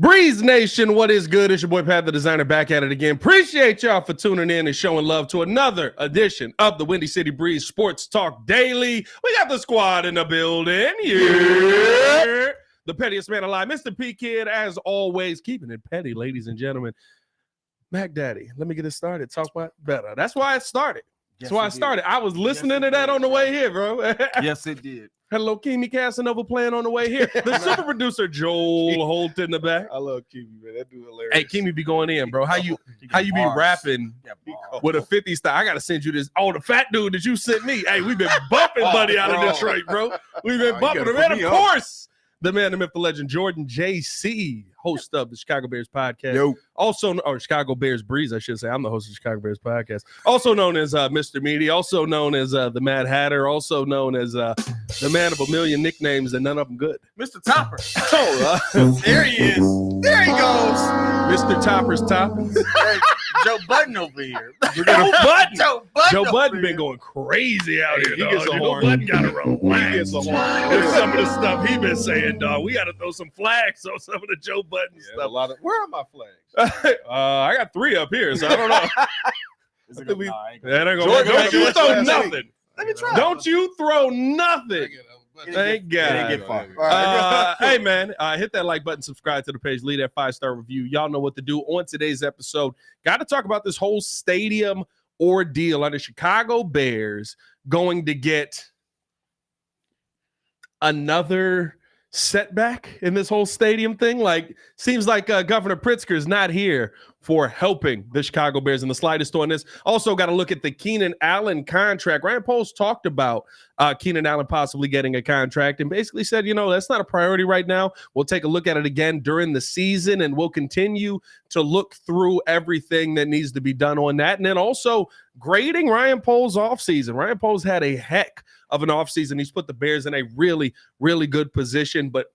Breeze Nation, what is good? It's your boy Pat the Designer back at it again. Appreciate y'all for tuning in and showing love to another edition of the Windy City Breeze Sports Talk Daily. We got the squad in the building. Yeah. The pettiest man alive, Mr. P Kid, as always, keeping it petty, ladies and gentlemen. Mac Daddy, let me get it started. Talk about better. That's why it started. That's why I started. I was listening to that on the way here, bro. Yes, it did. Hello, Kimi Casanova playing on the way here. The super producer, Joel Holt in the back. I love Kimi, man. That dude hilarious. Hey, Kimi be going in, bro. How you be rapping with a 50 style? I got to send you this. Oh, the fat dude that you sent me. Hey, we've been bumping Buddy out of Detroit, bro. We've been bumping him. And, of course, the man, the myth, the legend, Jordan J.C., host of the Chicago Bears podcast. Or Chicago Bears Breeze, I should say. I'm the host of the Chicago Bears podcast. Also known as Mr. Meaty. Also known as the Mad Hatter. Also known as the man of a million nicknames and none of them good. Mr. Topper. There he is. There he goes. Mr. Topper's Toppings. Hey, Joe Budden over here. Joe Budden been going crazy out here, dog. Joe Budden got to relax. He gets a horn. There's some of the stuff he been saying, dog. We got to throw some flags on some of the Joe Budden stuff. Where are my flags? I got 3 up here, so I don't know. Don't you throw nothing. Let me try. Don't you throw nothing. Thank God. Hey, man, hit that like button, subscribe to the page, leave that 5-star review. Y'all know what to do. On today's episode, got to talk about this whole stadium ordeal. Are the Chicago Bears going to get another setback in this whole stadium thing? Like, seems like Governor Pritzker is not here for helping the Chicago Bears in the slightest on this. Also got to look at the Keenan Allen contract. Ryan Poles talked about Keenan Allen possibly getting a contract and basically said, that's not a priority right now. We'll take a look at it again during the season, and we'll continue to look through everything that needs to be done on that. And then also grading Ryan Poles' offseason. Ryan Poles had a heck of an offseason. He's put the Bears in a really, really good position, but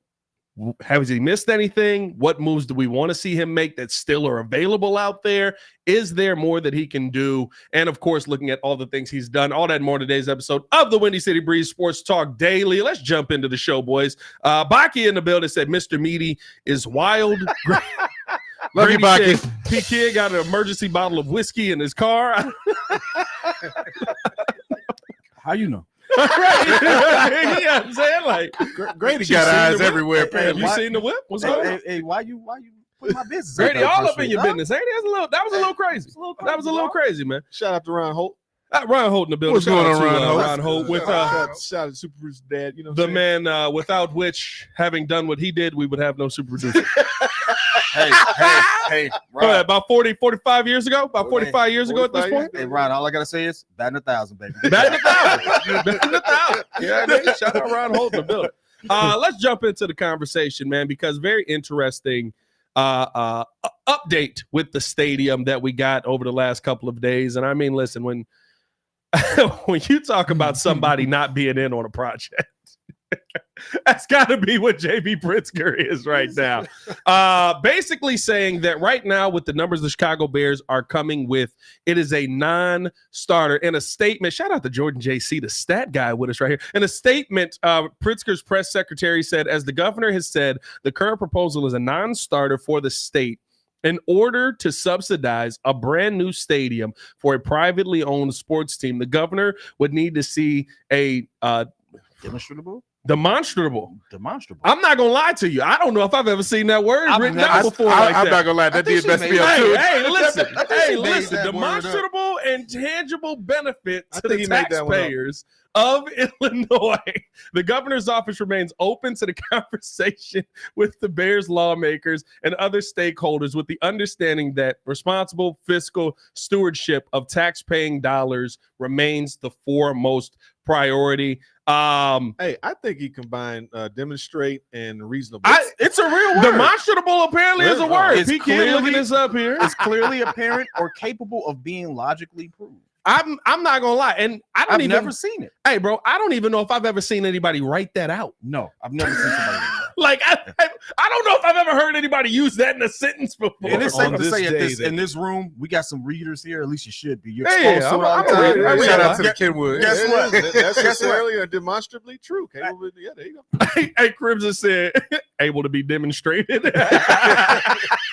has he missed anything? What moves do we want to see him make that still are available out there? Is there more that he can do? And of course, looking at all the things he's done, all that and more in today's episode of the Windy City Breeze Sports Talk Daily. Let's jump into the show, boys. Baki in the building said Mr. Meaty is wild. Love you, Baki. P Kid got an emergency bottle of whiskey in his car. How you know? Right. Yeah, I'm saying, like, Grady got eyes everywhere. Have you seen the whip? What's going on? Hey, why you put my business? Grady, all up in your business. Ain't it? That was a little crazy. That was a little crazy, man. Shout out to Ron Holt. Ron Holt in the building. What's going on, Ron Holt? With shout out to Super Producer Dad. The man without which, having done what he did, we would have no super producer. Hey, Ron. About 45 years ago? About 45 years ago at this point? Hey, Ron, all I got to say is batting 1,000, baby. Batting 1,000. Yeah, man. Shout out Ron Holt in the building. Let's jump into the conversation, man, because very interesting update with the stadium that we got over the last couple of days. And I mean, listen, when you talk about somebody not being in on a project, that's got to be what JB Pritzker is right now. Basically saying that right now with the numbers the Chicago Bears are coming with, it is a non-starter. In a statement, shout out to Jordan J.C., the stat guy with us right here. In a statement, Pritzker's press secretary said, as the governor has said, the current proposal is a non-starter for the state. In order to subsidize a brand new stadium for a privately owned sports team, the governor would need to see a demonstrable. I'm not gonna lie to you. I don't know if I've ever seen that word written down before. I'm not gonna lie. That did mess me up too. Hey, listen. Demonstrable and tangible benefit to the taxpayers of Illinois. The governor's office remains open to the conversation with the Bears lawmakers and other stakeholders with the understanding that responsible fiscal stewardship of tax-paying dollars remains the foremost priority. Hey, I think he combined demonstrate and reasonable. It's a real word. Demonstrable apparently is a word. He can't look this up here. It's clearly apparent or capable of being logically proved. I'm not gonna lie, and I've never seen it. Hey, bro, I don't even know if I've ever seen anybody write that out. No, I've never seen somebody write that. Like I don't know if I've ever heard anybody use that in a sentence before. And it's safe to say in this room, we got some readers here. At least you should be. You're I'm a reader. Shout out to the Kenwood. Guess what? That's necessarily or demonstrably true. Yeah, there you go. Hey, Crimson said, able to be demonstrated.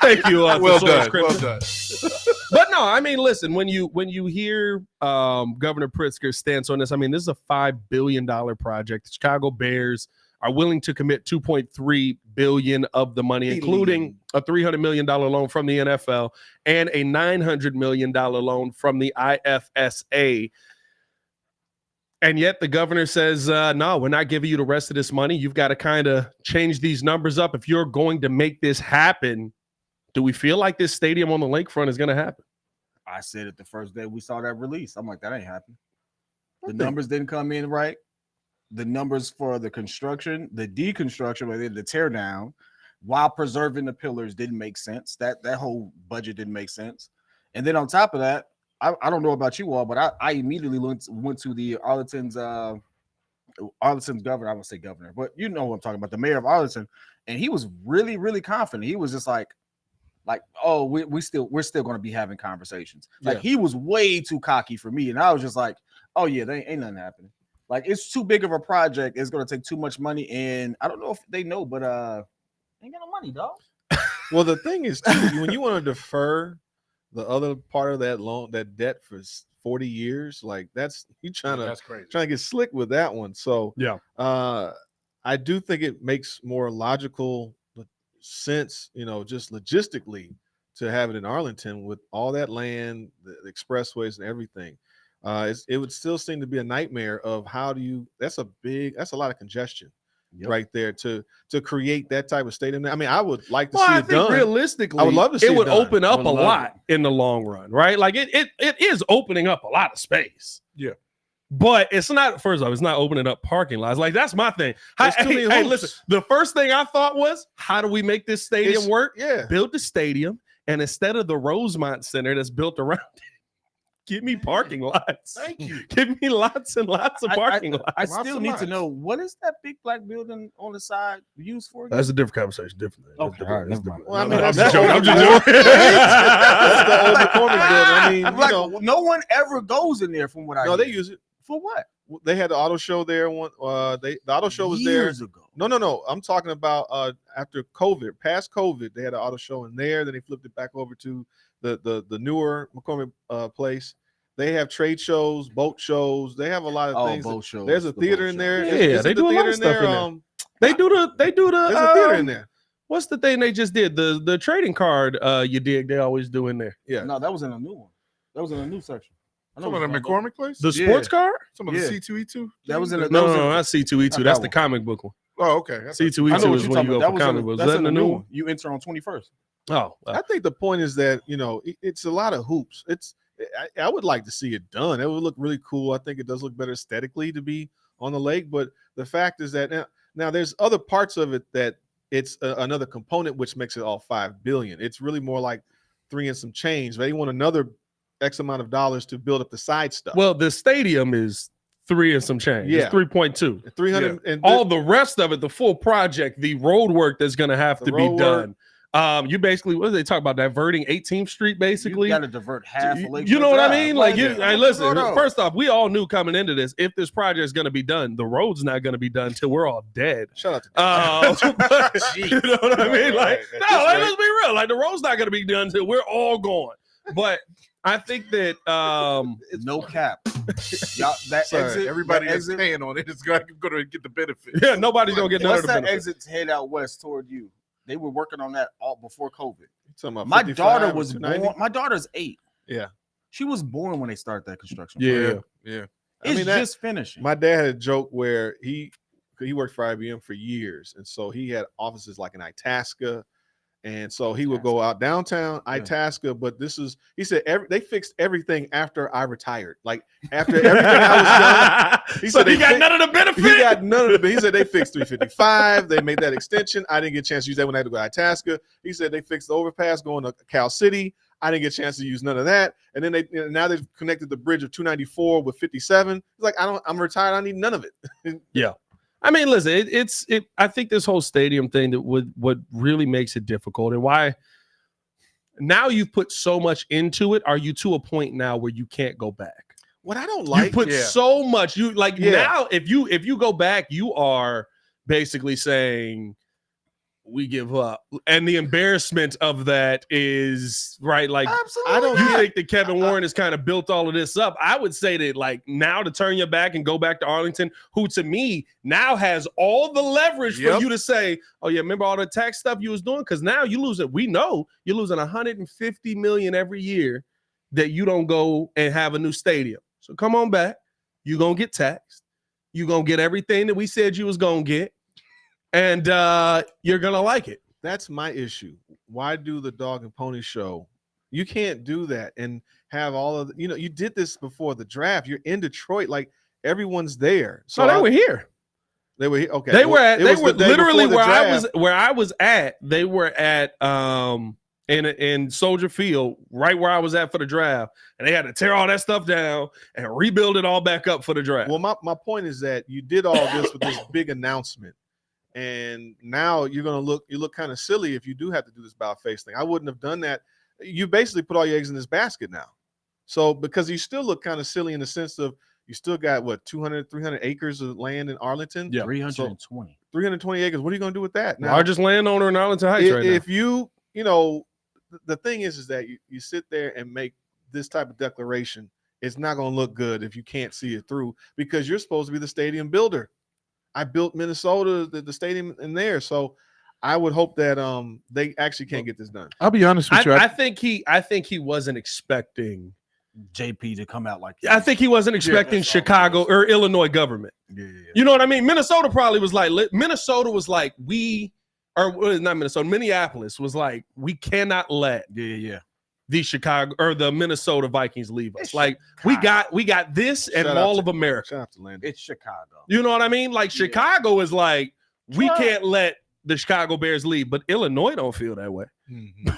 Thank you. Well done. Well done. But no, I mean, listen, when you hear Governor Pritzker's stance on this, I mean, this is a $5 billion project. The Chicago Bears are willing to commit $2.3 billion of the money, including a $300 million loan from the NFL and a $900 million loan from the IFSA. And yet the governor says, no, we're not giving you the rest of this money. You've got to kind of change these numbers up. If you're going to make this happen, do we feel like this stadium on the lakefront is going to happen? I said it the first day we saw that release. I'm like, that ain't happening. The numbers didn't come in right. The numbers for the construction, the deconstruction, or the tear down, while preserving the pillars didn't make sense. That whole budget didn't make sense. And then on top of that, I don't know about you all, but I immediately went to the Arlington's governor. I won't say governor, but you know what I'm talking about, the mayor of Arlington, and he was really, really confident. He was just like, oh, we're still going to be having conversations. Like he was way too cocky for me, and I was just like, oh yeah, there ain't nothing happening. Like it's too big of a project. It's going to take too much money, and I don't know if they know, but ain't got no money, dog. Well, the thing is, too, when you want to defer the other part of that loan, that debt for 40 years, like that's trying to get slick with that one. So yeah, I do think it makes more logical sense, just logistically, to have it in Arlington with all that land, the expressways and everything. It would still seem to be a nightmare of that's a lot of congestion. Yep. Right there to create that type of stadium. I mean, I would like to see it done. Realistically, I would love to see it would open up a lot lot in the long run, right? Like it is opening up a lot of space. Yeah. But it's not, first off, it's not opening up parking lots. Like, that's my thing. Hey, listen, the first thing I thought was, how do we make this stadium work? Yeah. Build the stadium, and instead of the Rosemont Center that's built around it, give me parking lots. Thank you. Give me lots and lots of parking lots. I still need to know, what is that big black building on the side used for? That's a different conversation. Different. Okay, all right, never mind. Well, I mean, I'm just joking. That's the old McCormick building. I mean, no one ever goes in there from what I know. They use it. For what? They had the auto show there. The auto show was years ago. No. I'm talking about after COVID, past COVID, they had an auto show in there. Then they flipped it back over to the newer McCormick place. They have trade shows, boat shows. They have a lot of things. Boat shows. There's a theater in there. Yeah, they do a lot of stuff in there. They do the. There's a theater in there. What's the thing they just did? The trading card you dig. They always do in there. Yeah. No, that was in a new one. That was in a new section. Some of the McCormick place? The sports card? Some of the C2E2? That was in a no, not C2E2. That's the comic book one. Oh, okay. C2E2 is when you go for comic books. That's in the new one? You enter on 21st. Oh. I think the point is that, it's a lot of hoops. I would like to see it done. It would look really cool. I think it does look better aesthetically to be on the lake. But the fact is that now there's other parts of it that it's another component, which makes it all $5 billion. It's really more like 3 and some change. They want another X amount of dollars to build up the side stuff. Well, the stadium is 3 and some change. Yeah. It's 3.2. 300 and all the rest of it, the full project, the road work that's going to have to be done. You basically, what do they talk about? Diverting 18th Street, basically. You got to divert half of Lakefront. You know what I mean? Like, listen, no. First off, we all knew coming into this, if this project is going to be done, the road's not going to be done until we're all dead. Shout out to you know what I mean? Like, let's be real. Like, the road's not going to be done until we're all gone. But I think that no cap. Y'all, everybody that's paying on it is going to get the benefit. Yeah, nobody's going to get none of the benefit. Once that exit head out west toward you, they were working on that all before COVID. My daughter was born. My daughter's 8. Yeah, she was born when they started that construction. Yeah. It's just finishing. My dad had a joke where he worked for IBM for years, and so he had offices like in Itasca. And so he would go out downtown Itasca, but he said they fixed everything after I retired. Like after everything I was done, he said he got none of the benefit. He got none of the. He said they fixed 355. They made that extension. I didn't get a chance to use that when I had to go to Itasca. He said they fixed the overpass going to Cal City. I didn't get a chance to use none of that. And then now they've connected the bridge of 294 with 57. It's like I'm retired. I need none of it. Yeah. I mean, listen, I think this whole stadium thing that what really makes it difficult, and why now you've put so much into it. Are you to a point now where you can't go back? What I don't like, you put so much. Now, if you go back, you are basically saying, we give up. And the embarrassment of that is right. Like, Absolutely. you think that Kevin Warren has kind of built all of this up. I would say that, like, now to turn your back and go back to Arlington, who to me now has all the leverage for you to say, oh yeah, remember all the tax stuff you was doing? Because now you lose it. We know you're losing $150 million every year that you don't go and have a new stadium. So come on back. You're going to get taxed. You're going to get everything that we said you was going to get. And you're going to like it. That's my issue. Why do the dog and pony show? You can't do that and have all of you did this before the draft. You're in Detroit, like everyone's there. So they were here. They were here. Okay. They were literally where I was at. They were at in Soldier Field, right where I was at for the draft, and they had to tear all that stuff down and rebuild it all back up for the draft. Well, my point is that you did all this with this big announcement. And now you look kind of silly if you do have to do this about face thing. I wouldn't have done that. You basically put all your eggs in this basket now. So because you still look kind of silly in the sense of you still got 200, 300 acres of land in Arlington. Yeah, 320. So 320 acres. What are you going to do with that? Now, largest landowner in Arlington Heights right now. If you the thing is that you sit there and make this type of declaration, it's not going to look good if you can't see it through because you're supposed to be the stadium builder. I built Minnesota, the stadium in there. So I would hope that they actually can't get this done. I'll be honest with you. I think he wasn't expecting JP to come out like that. I think he wasn't expecting Chicago or Illinois government. Yeah. You know what I mean? Minnesota probably was like, Minnesota was like, Minneapolis was like, we cannot let the Chicago or the Minnesota Vikings leave us. Like Chicago. we got this and all of America. Shout out to Landon. It's Chicago. You know what I mean? Like Chicago is like, we can't let the Chicago Bears leave, but Illinois don't feel that way. Mm-hmm.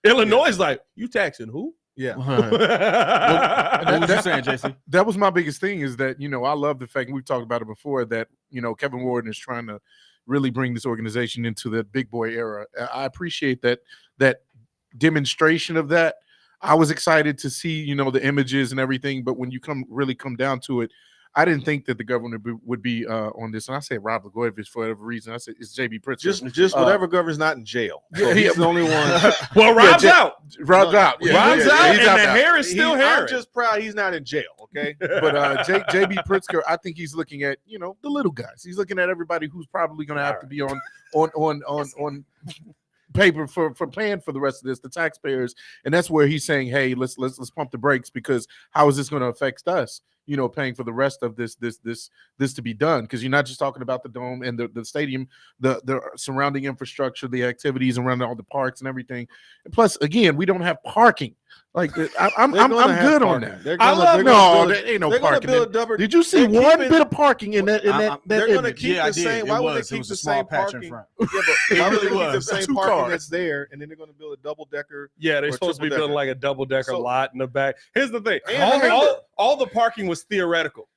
Illinois is like, you taxing who? Yeah. What was you saying, JC? That was my biggest thing is that, I love the fact, and we've talked about it before, that, Kevin Warren is trying to really bring this organization into the big boy era. I appreciate that demonstration of that. I was excited to see, the images and everything, but when you come down to it, I didn't think that the governor would be on this. And I said Rob Blagojevich for whatever reason. I said it's JB Pritzker. Just whatever governor's not in jail. So he's the only one. Well, Rob's out. Rob's out. Rob's out, and the hair is still hair. I'm just proud he's not in jail. Okay, but JB Pritzker, I think he's looking at the little guys. He's looking at everybody who's probably going to have to be on paper for paying for the rest of this, the taxpayers, and that's where he's saying, hey, let's pump the brakes, because how is this going to affect us? Paying for the rest of this to be done, because you're not just talking about the dome and the stadium, the surrounding infrastructure, the activities around all the parks and everything. And plus, again, we don't have parking. Like I'm good on that. There ain't no parking. Did you see one bit of parking in that? They're going to keep the same. Why would they keep the same parking? Why would they keep the same parking that's there, and then they're going to build a double decker? Yeah, they're supposed to be building like a double decker lot in the back. Here's the thing: all the parking was theoretical.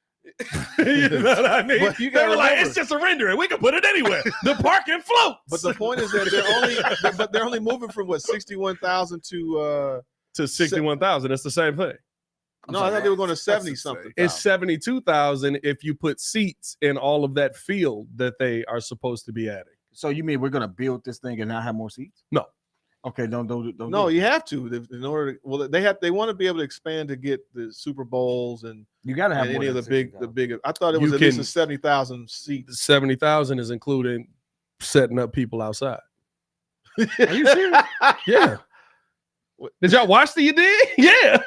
You know what I mean? But you they were remember, like, it's just a rendering. We can put it anywhere. The parking floats. But the point is that they're only moving from 61,000 to 61,000. It's the same thing. No, I thought they were going to 70 something. It's 72,000 if you put seats in all of that field that they are supposed to be adding. So you mean we're going to build this thing and not have more seats? No. Okay, don't. No, you have to in order. Well, they want to be able to expand to get the Super Bowls and you got to have any of the big. I thought it was at least a 70,000 seats. 70,000 is including setting up people outside. Are you serious? Yeah. Did y'all watch the? You did? Yeah.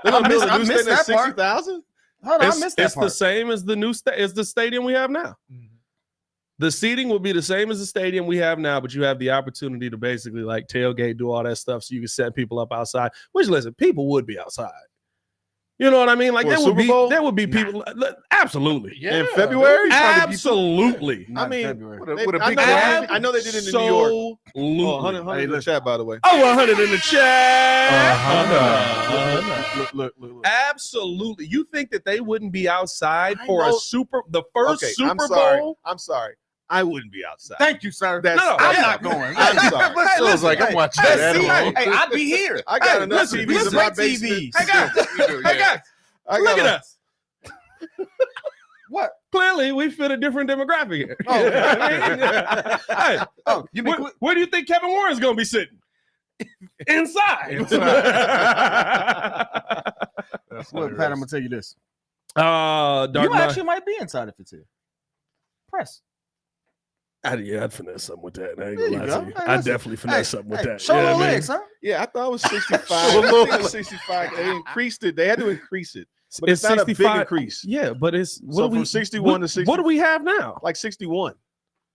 No, I missed that 60,000. Hold on, I missed that part. It's the same as the stadium we have now. Mm-hmm. The seating will be the same as the stadium we have now, but you have the opportunity to basically like tailgate, do all that stuff, so you can set people up outside. Which, listen, people would be outside. You know what I mean? Like there would be people. Absolutely. Yeah. In February? Absolutely. I mean, I know they did it in New York. 100 in the chat, by the way. Oh, 100 in the chat. Look. Absolutely. You think that they wouldn't be outside for the first Super Bowl? I'm sorry. I wouldn't be outside. Thank you, sir. I'm not going. I'm sorry. I was like, I'm watching that. Hey, I'd be here. I got enough TVs in my basement. Hey, guys. Look at us. What? Clearly, we fit a different demographic here. Oh. You know what I mean? Hey, Oh, you mean where do you think Kevin Warren's going to be sitting? Inside. Look, Pat, I'm gonna tell you this. Dark You Knight. actually might be inside if it's here. Press. I'd finesse something with that. I ain't There gonna you lie go. to you. Hey, I'd listen. definitely finesse something with that. Show You know no what I mean? legs, huh? Yeah, I thought it was 65. I think it was 65. They increased it. They had to increase it. But it's not a big increase. Yeah, but it's So from 61 to 60. What do we have now? Like 61.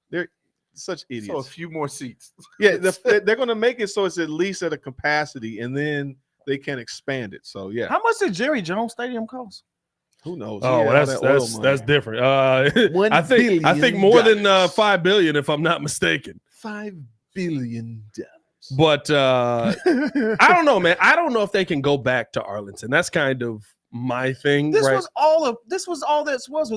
They're such idiots. So a few more seats. Yeah, they're going to make it so it's at least at a capacity, and then they can expand it. So yeah, How much did Jerry Jones Stadium cost? who knows? Oh, Yeah, well, all that oil money. that's different. I think billion more than $5 billion, if I'm not mistaken. $5 billion. But I don't know, man. I don't know if they can go back to Arlington. That's kind of my thing. This right? was all this was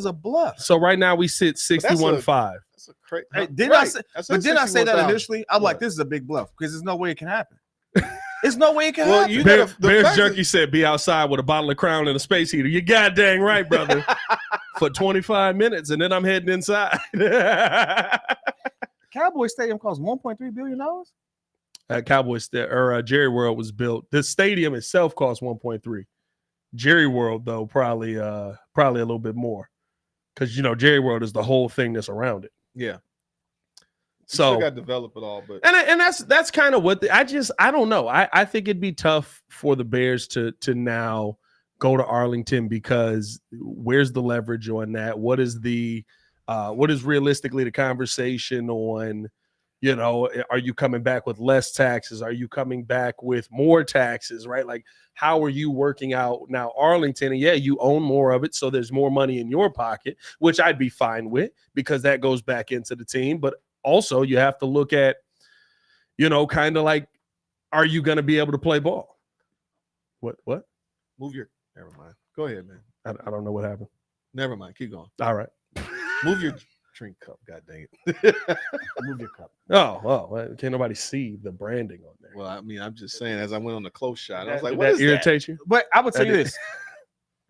a bluff. So right now we sit 61.5. That's a crazy. Hey, didn't I say that 61,000. initially? I'm like, What? this is a big bluff because there's no way it can happen. There's no way it can Well, happen. you Bears gotta, the fact Jerky said, "Be outside with a bottle of Crown and a space heater." You goddamn right, brother. For 25 minutes, and then I'm heading inside. Cowboy Stadium cost $1.3 billion. Jerry World was built. The stadium itself cost 1.3. Jerry World, though, probably a little bit more, because Jerry World is the whole thing that's around it. Yeah. So got to develop it all, but and that's kind of what I don't know. I think it'd be tough for the Bears to now go to Arlington, because where's the leverage on that? What is realistically the conversation on, are you coming back with less taxes? Are you coming back with more taxes, right? Like, how are you working out now Arlington? And yeah, you own more of it, so there's more money in your pocket, which I'd be fine with, because that goes back into the team. But also you have to look at, kind of like, are you going to be able to play ball? What? never mind. Go ahead, man. I don't know what happened. Never mind. Keep going. All right. Move your drink cup. God dang it. Move your cup. Well, can't nobody see the branding on there. Well, I mean, I'm just saying, as I went on the close shot, I was like, Did what that is that? irritate you? But I would say That this.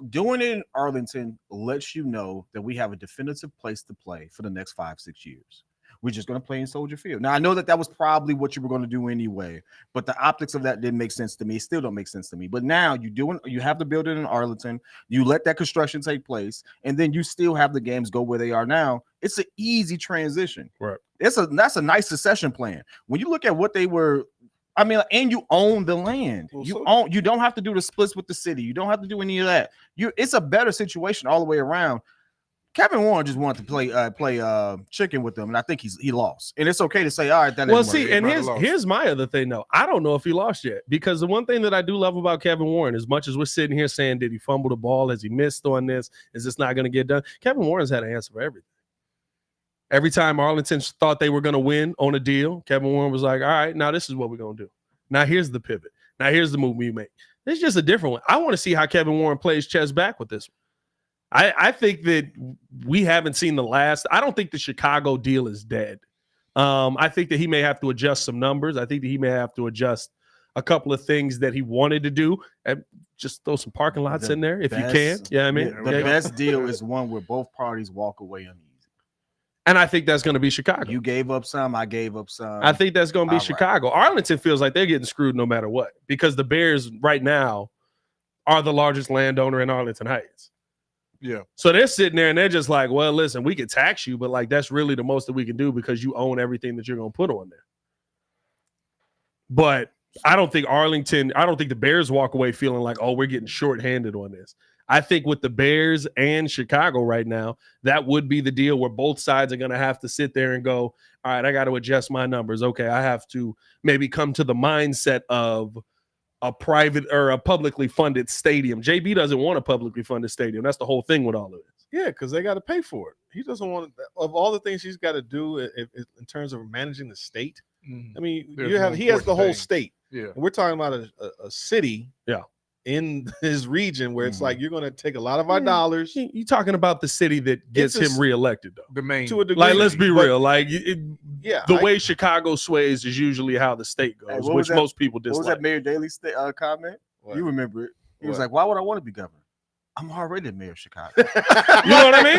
Doing it in Arlington lets you know that we have a definitive place to play for the next 5-6 years. We're just going to play in Soldier Field. Now, I know that was probably what you were going to do anyway, but the optics of that didn't make sense to me. It still don't make sense to me. But now you have the building in Arlington. You let that construction take place, and then you still have the games go where they are now. It's an easy transition. Right. That's a nice succession plan. When you look at what they were, and you own the land. Well, You don't have to do the splits with the city. You don't have to do any of that. It's a better situation all the way around. Kevin Warren just wanted to play chicken with them, and I think he lost. And it's okay to say, all right, that Well, didn't work. see, and here's my other thing, though. I don't know if he lost yet, because the one thing that I do love about Kevin Warren, as much as we're sitting here saying, did he fumble the ball? Has he missed on this? Is this not going to get done? Kevin Warren's had an answer for everything. Every time Arlington thought they were going to win on a deal, Kevin Warren was like, all right, now this is what we're going to do. Now here's the pivot. Now here's the move we make. It's just a different one. I want to see how Kevin Warren plays chess back with this one. I think that we haven't seen the last. I don't think the Chicago deal is dead. I think that he may have to adjust some numbers. I think that he may have to adjust a couple of things that he wanted to do, and just throw some parking lots in there if you can. Yeah, I mean, the best deal is one where both parties walk away uneasy. And I think that's going to be Chicago. You gave up some, I gave up some. I think that's going to be All Chicago. Arlington feels like they're getting screwed no matter what, because the Bears right now are the largest landowner in Arlington Heights. Yeah. So they're sitting there and they're just like, well, listen, we could tax you, but like that's really the most that we can do, because you own everything that you're going to put on there. But I don't think the Bears walk away feeling like, oh, we're getting shorthanded on this. I think with the Bears and Chicago right now, that would be the deal where both sides are going to have to sit there and go, all right, I got to adjust my numbers. Okay, I have to maybe come to the mindset of a private or a publicly funded stadium. JB doesn't want a publicly funded stadium. That's the whole thing with all of this. Yeah, because they got to pay for it. He doesn't want to, of all the things he's got to do in terms of managing the state. I mean, he has the whole state. Yeah. And we're talking about a city. Yeah. In his region where it's like you're going to take a lot of our dollars. You're talking about the city that gets him reelected, though. The main, to a degree. Like, let's be real. Like, the way Chicago sways is usually how the state goes, Hey, which most people What was dislike. that Mayor Daley comment? What? You remember it. He was What? like, why would I want to be governor? I'm already the mayor of Chicago. You know what I mean?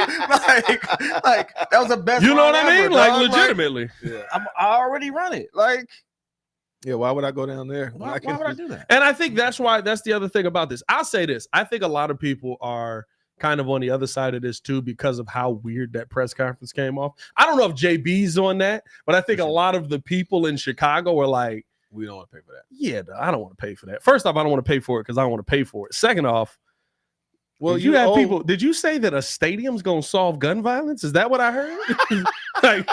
like that was the best. You know what line I mean? ever, Like dog. legitimately. I already run it. Like, Yeah, why would I go down there? why would I do that? And I think that's the other thing about this. I'll say this. I think a lot of people are kind of on the other side of this too because of how weird that press conference came off. I don't know if JB's on that, but I think a lot of the people in Chicago are like, we don't want to pay for that. yeah, I don't want to pay for that. First off, I don't want to pay for it because I don't want to pay for it. Second off, Well, you have people. Did you say that a stadium's gonna solve gun violence? Is that what I heard? Like,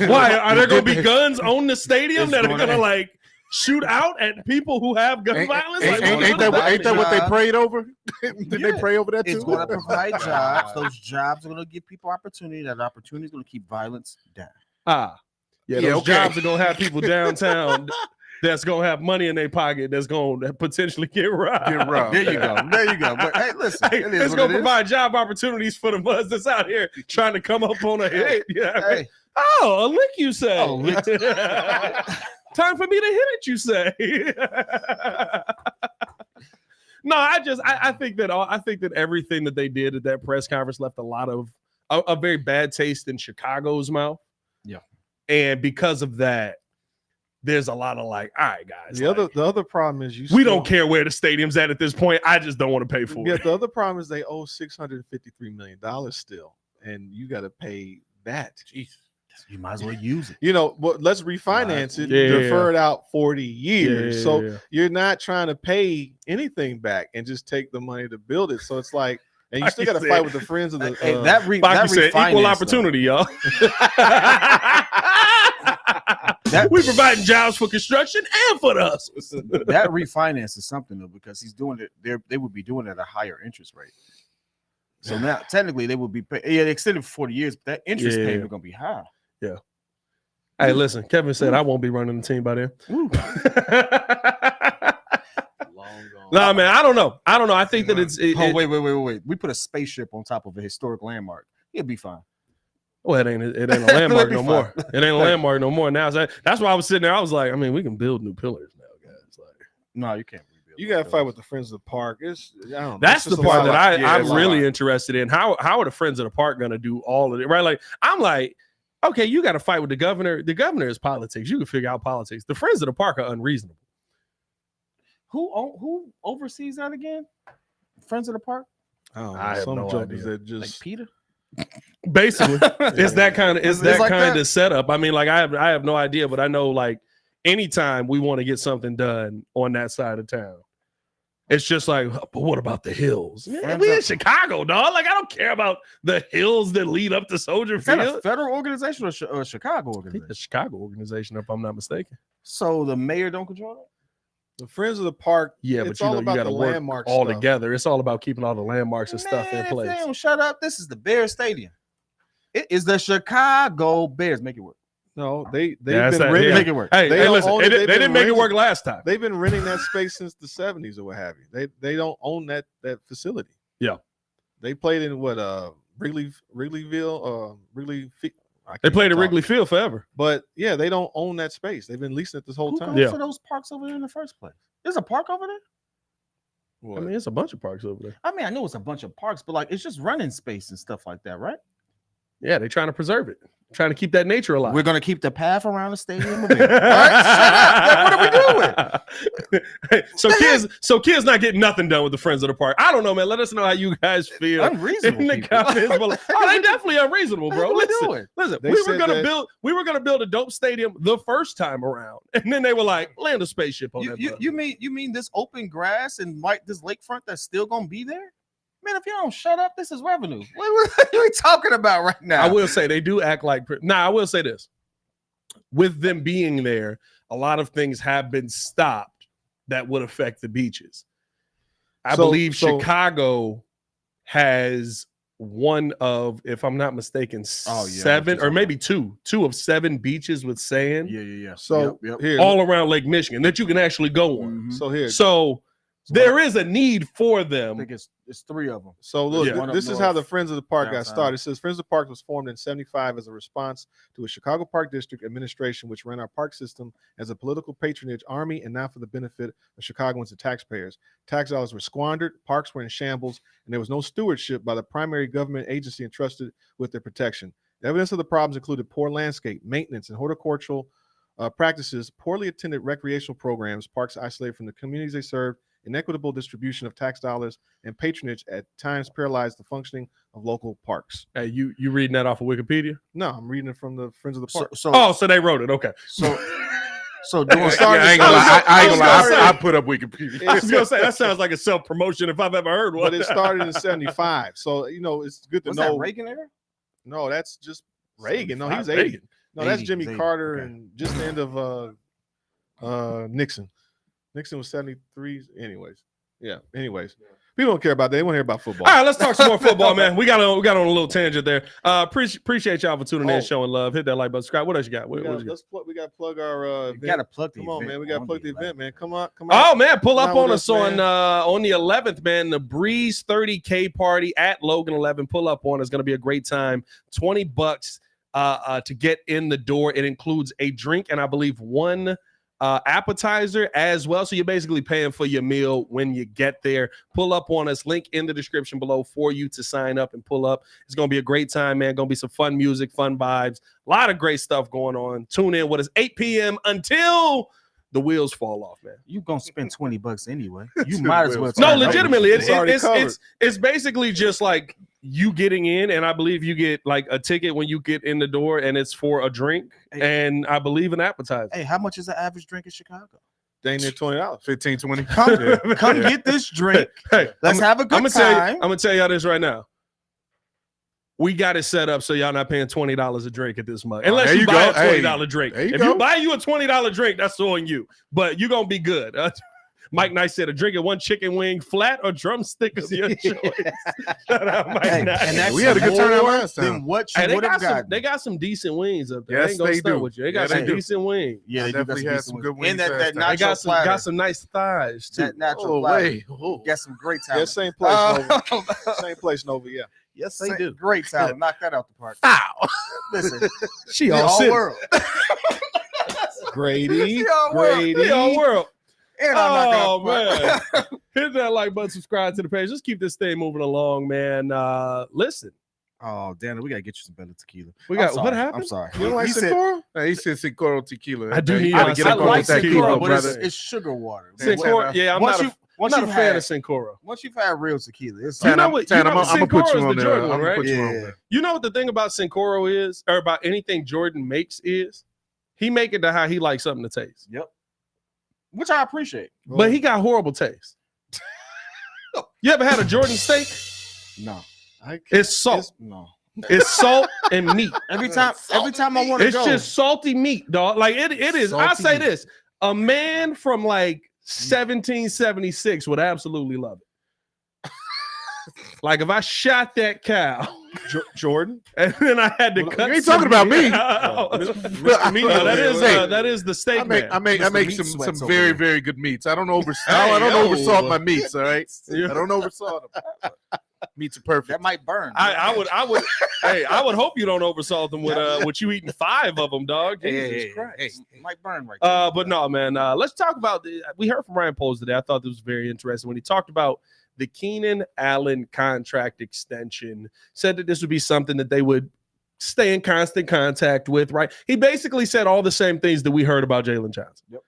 why are there gonna be guns on the stadium It's that are gonna- gonna like shoot out at people who have gun violence? Like, Ain't that what they prayed over? Did they Yeah. pray over that too? It's going to provide jobs. Those jobs are going to give people opportunity. That opportunity is going to keep violence down. Yeah, Yeah, those okay. jobs are gonna have people downtown that's gonna have money in their pocket that's gonna potentially get robbed. Get robbed. There you go. There you go. But hey, listen, Hey, it is it's what gonna it is. provide job opportunities for the buzz that's out here trying to come up on a hit. Yeah. Hey, Oh, a lick, you say? Oh, lick. Time for me to hit it, you say? No, I think that everything that they did at that press conference left a lot of a very bad taste in Chicago's mouth. Yeah. And because of that, there's a lot of like, all right, guys. The other problem is we don't care where the stadium's at this point. I just don't want to pay for Yeah, it. the other problem is they owe $653 million still, and you got to pay that. jeez, you might as well use it. You know, well, let's refinance it, Yeah. defer it out 40 years. Yeah, so yeah. you're not trying to pay anything back and just take the money to build it. So it's like, and you Like still you got to said. fight with the friends of the. Hey, that Baki said, refinance, equal though. opportunity, y'all. That- we providing jobs for construction and for the hustles. That refinance is something though, because he's doing it. They would be doing it at a higher interest rate. So now, technically, they would be they extended for 40 years, but that interest Yeah. payment going to be high. Hey, listen, Kevin said I won't be running the team by then. Long gone. Nah, man, I don't know. I think that Wait. We put a spaceship on top of a historic landmark. It'll be fine. Well, it ain't a landmark be no fine. more. It ain't a landmark no more now. So that's why I was sitting there. I was like, I mean, we can build new pillars now, guys. Like, No, you can't rebuild. You got to fight with the friends of the park. It's I don't know. that's It's the just a part lot. that Yeah, I'm it's a really lot. interested in. How are the friends of the park going to do all of it? Right? Like, I'm like, okay, you got to fight with the governor. The governor is politics. You can figure out politics. The friends of the park are unreasonable. Who oversees that again? Friends of the Park? I don't know. I have Some no jokers idea. that just Like Peter? Basically, it's that kind of It's like kind that? of setup. I mean, like I have no idea, but I know like anytime we want to get something done on that side of town, it's just like, but what about the hills? Man, we in Chicago, dog. Like I don't care about the hills that lead up to Soldier Is that Field. a federal organization or a Chicago I think organization? the Chicago organization, if I'm not mistaken. So the mayor don't control it? the friends of the park. Yeah, it's but all you about got to the work landmark all stuff. together. It's all about keeping all the landmarks and stuff in Man, if place. they don't shut up, this is the Bears Stadium. It is the Chicago Bears. Make it work. No, they've Yeah, that's been that- renting. yeah. Make it work. Hey, They hey, don't listen, own they it. They've didn't been make it renting- work last time. They've been renting that space since the 70s or what have you. They don't own that facility. Yeah. They played in what Wrigleyville I They can't played at talk. Wrigley Field forever. But yeah, they don't own that space. They've been leasing it this whole Who time. goes Yeah. to those parks over there in the first place? There's a park over there? What? I mean, it's a bunch of parks over there. I mean, I know it's a bunch of parks, but like it's just running space and stuff like that, right? Yeah, they're trying to preserve it, trying to keep that nature alive. We're gonna keep the path around the stadium. All right, shut up. Like, what are we doing? So kids not getting nothing done with the friends of the park. I don't know, man. Let us know how you guys feel Unreasonable. in the people. comments below. Oh, they definitely unreasonable, bro. What are we Listen, doing? listen. They We were said gonna that- build a dope stadium the first time around, and then they were like, land a spaceship on that. You motherfucker. mean this open grass and like this lakefront that's still gonna be there? Man, if you don't shut up, this is revenue. What are we talking about right now? I will say they do act like. I will say this: with them being there, a lot of things have been stopped that would affect the beaches. I So- believe so- Chicago has one of, if I'm not mistaken, Oh, yeah, seven that's or what maybe two of 7 beaches with sand Yeah. So Yep. here, all around Lake Michigan that you can actually go on. Mhm. so here, So there is a need for I them. think it's 3 of them. So look, Yeah. this is how the Friends of the Park got downtown. started. It says Friends of the Park was formed in '75 as a response to a Chicago Park District administration which ran our park system as a political patronage army and now for the benefit of Chicagoans and taxpayers. Tax dollars were squandered, parks were in shambles, and there was no stewardship by the primary government agency entrusted with their protection. The evidence of the problems included poor landscape, maintenance, and horticultural practices, poorly attended recreational programs, parks isolated from the communities they served, inequitable distribution of tax dollars, and patronage at times paralyzed the functioning of local parks. Hey, you reading that off of Wikipedia? No, I'm reading it from the Friends of the Park. So they wrote it. Okay. So doing I ain't gonna lie. I put up Wikipedia. I was gonna say that sounds like a self-promotion if I've ever heard one. But it started in '75, so it's good to was know. that Reagan era? No, that's just Reagan. No, he was 75, 80. No, that's 80, Jimmy 80. Carter Okay. and just the end of Nixon. Nixon was 73. Anyways, people don't care about that. They want to hear about football. All right, let's talk some more football, man. We got on a little tangent there. Appreciate y'all for tuning in, showing love. Hit that like button, subscribe. What else you got? we got to plug our You event. gotta plug the Come on, event man. We got to on plug the 11th. event, man. Come on. Oh man, pull Come up on on with us us, man. on the 11th, man. The Breeze 30K party at Logan 11. Pull up on. It's gonna be a great time. $20 to get in the door. It includes a drink and I believe one appetizer as well. So you're basically paying for your meal when you get there. Pull up on us. Link in the description below for you to sign up and pull up. It's gonna be a great time, man. Gonna be some fun music, fun vibes, a lot of great stuff going on. Tune in. What is 8 p.m. until the wheels fall off, man. You gonna spend $20 anyway. You might as well. No, turn up. legitimately, It's it's basically just like you getting in, and I believe you get like a ticket when you get in the door, and it's for a drink, and I believe an appetizer. Hey, how much is the average drink in Chicago? Dang near $20. 15, 20. Come get this drink. Hey, Let's have a good time. I'm gonna tell y'all this right now. We got it set up so y'all not paying $20 a drink at this month. Unless there you you buy go. a $20 drink. there you If go. you buy you a $20 drink, that's on you. But you're gonna be good. Mike Nice said a drink of one chicken wing, flat or drumstick is your choice. Shout out Mike Hey, Nice. and that's We had a good turnout more last time. than what you Hey, would have gotten. they got some decent wings up there. I Yes, ain't gonna they stunt do. with you. They Yeah, got they some do. decent wings. Yeah, they definitely had some good wings And that last time. They nacho got platter. some nice thighs too. That natural Oh, platter. wait. Oh. Got some great Yeah, talent. same place, Nova. Same place, Nova. Yeah. Yes, they do. Great talent. Knock that out the park. Ow. Listen, She the all all city. world. Grady. all world. Grady. The whole world. And I'm knocking out Oh the park. man. Hit that like button, subscribe to the page. Let's keep this thing moving along, man. Listen, Oh, damn, we gotta get you some better tequila. we I'm got sorry. what happened? I'm sorry. You don't like He said- Sikora? He said Sikoro tequila. I do You need gotta my- get I up on like with that Sikoro, kilo, but brother. it's sugar water. Sincora, yeah, I'm Once not you- a, once not a you've fan had- of Sincora. Once you've had real tequila, it's You know what- Tan, you know I'm gonna put Sincoro's you on the there. Jordan I'm one, gonna right? put you on Yeah. there. You know what the thing about Sincoro is, or about anything Jordan makes is, he make it to how he likes something to taste. Yep. Which I appreciate. But he got horrible taste. You ever had a Jordan steak? No. It's salt. No. It's salt and meat. Every time I want to It's go, just salty meat, dog. Like it is. I Salty say meat. this: a man from like 1776 would absolutely love it. Like if I shot that cow, Jordan. and then I had to Well, cut. you ain't some talking about meat. me. Mr. Meat. No, that is the steak I make man. I make Mr. make Meat some sweats over very there. very good meats. I don't yo. oversalt my meats. All right, Yeah. I don't oversalt them. Meats are perfect. that might burn. I would. Hey, I would hope you don't oversalt them with you eating 5 of them, dog. Jesus Christ. It might burn right there. But no, man. Let's talk about we heard from Ryan Poles today. I thought this was very interesting when he talked about the Keenan Allen contract extension. Said that this would be something that they would stay in constant contact with. Right? He basically said all the same things that we heard about Jalen Johnson. Yep.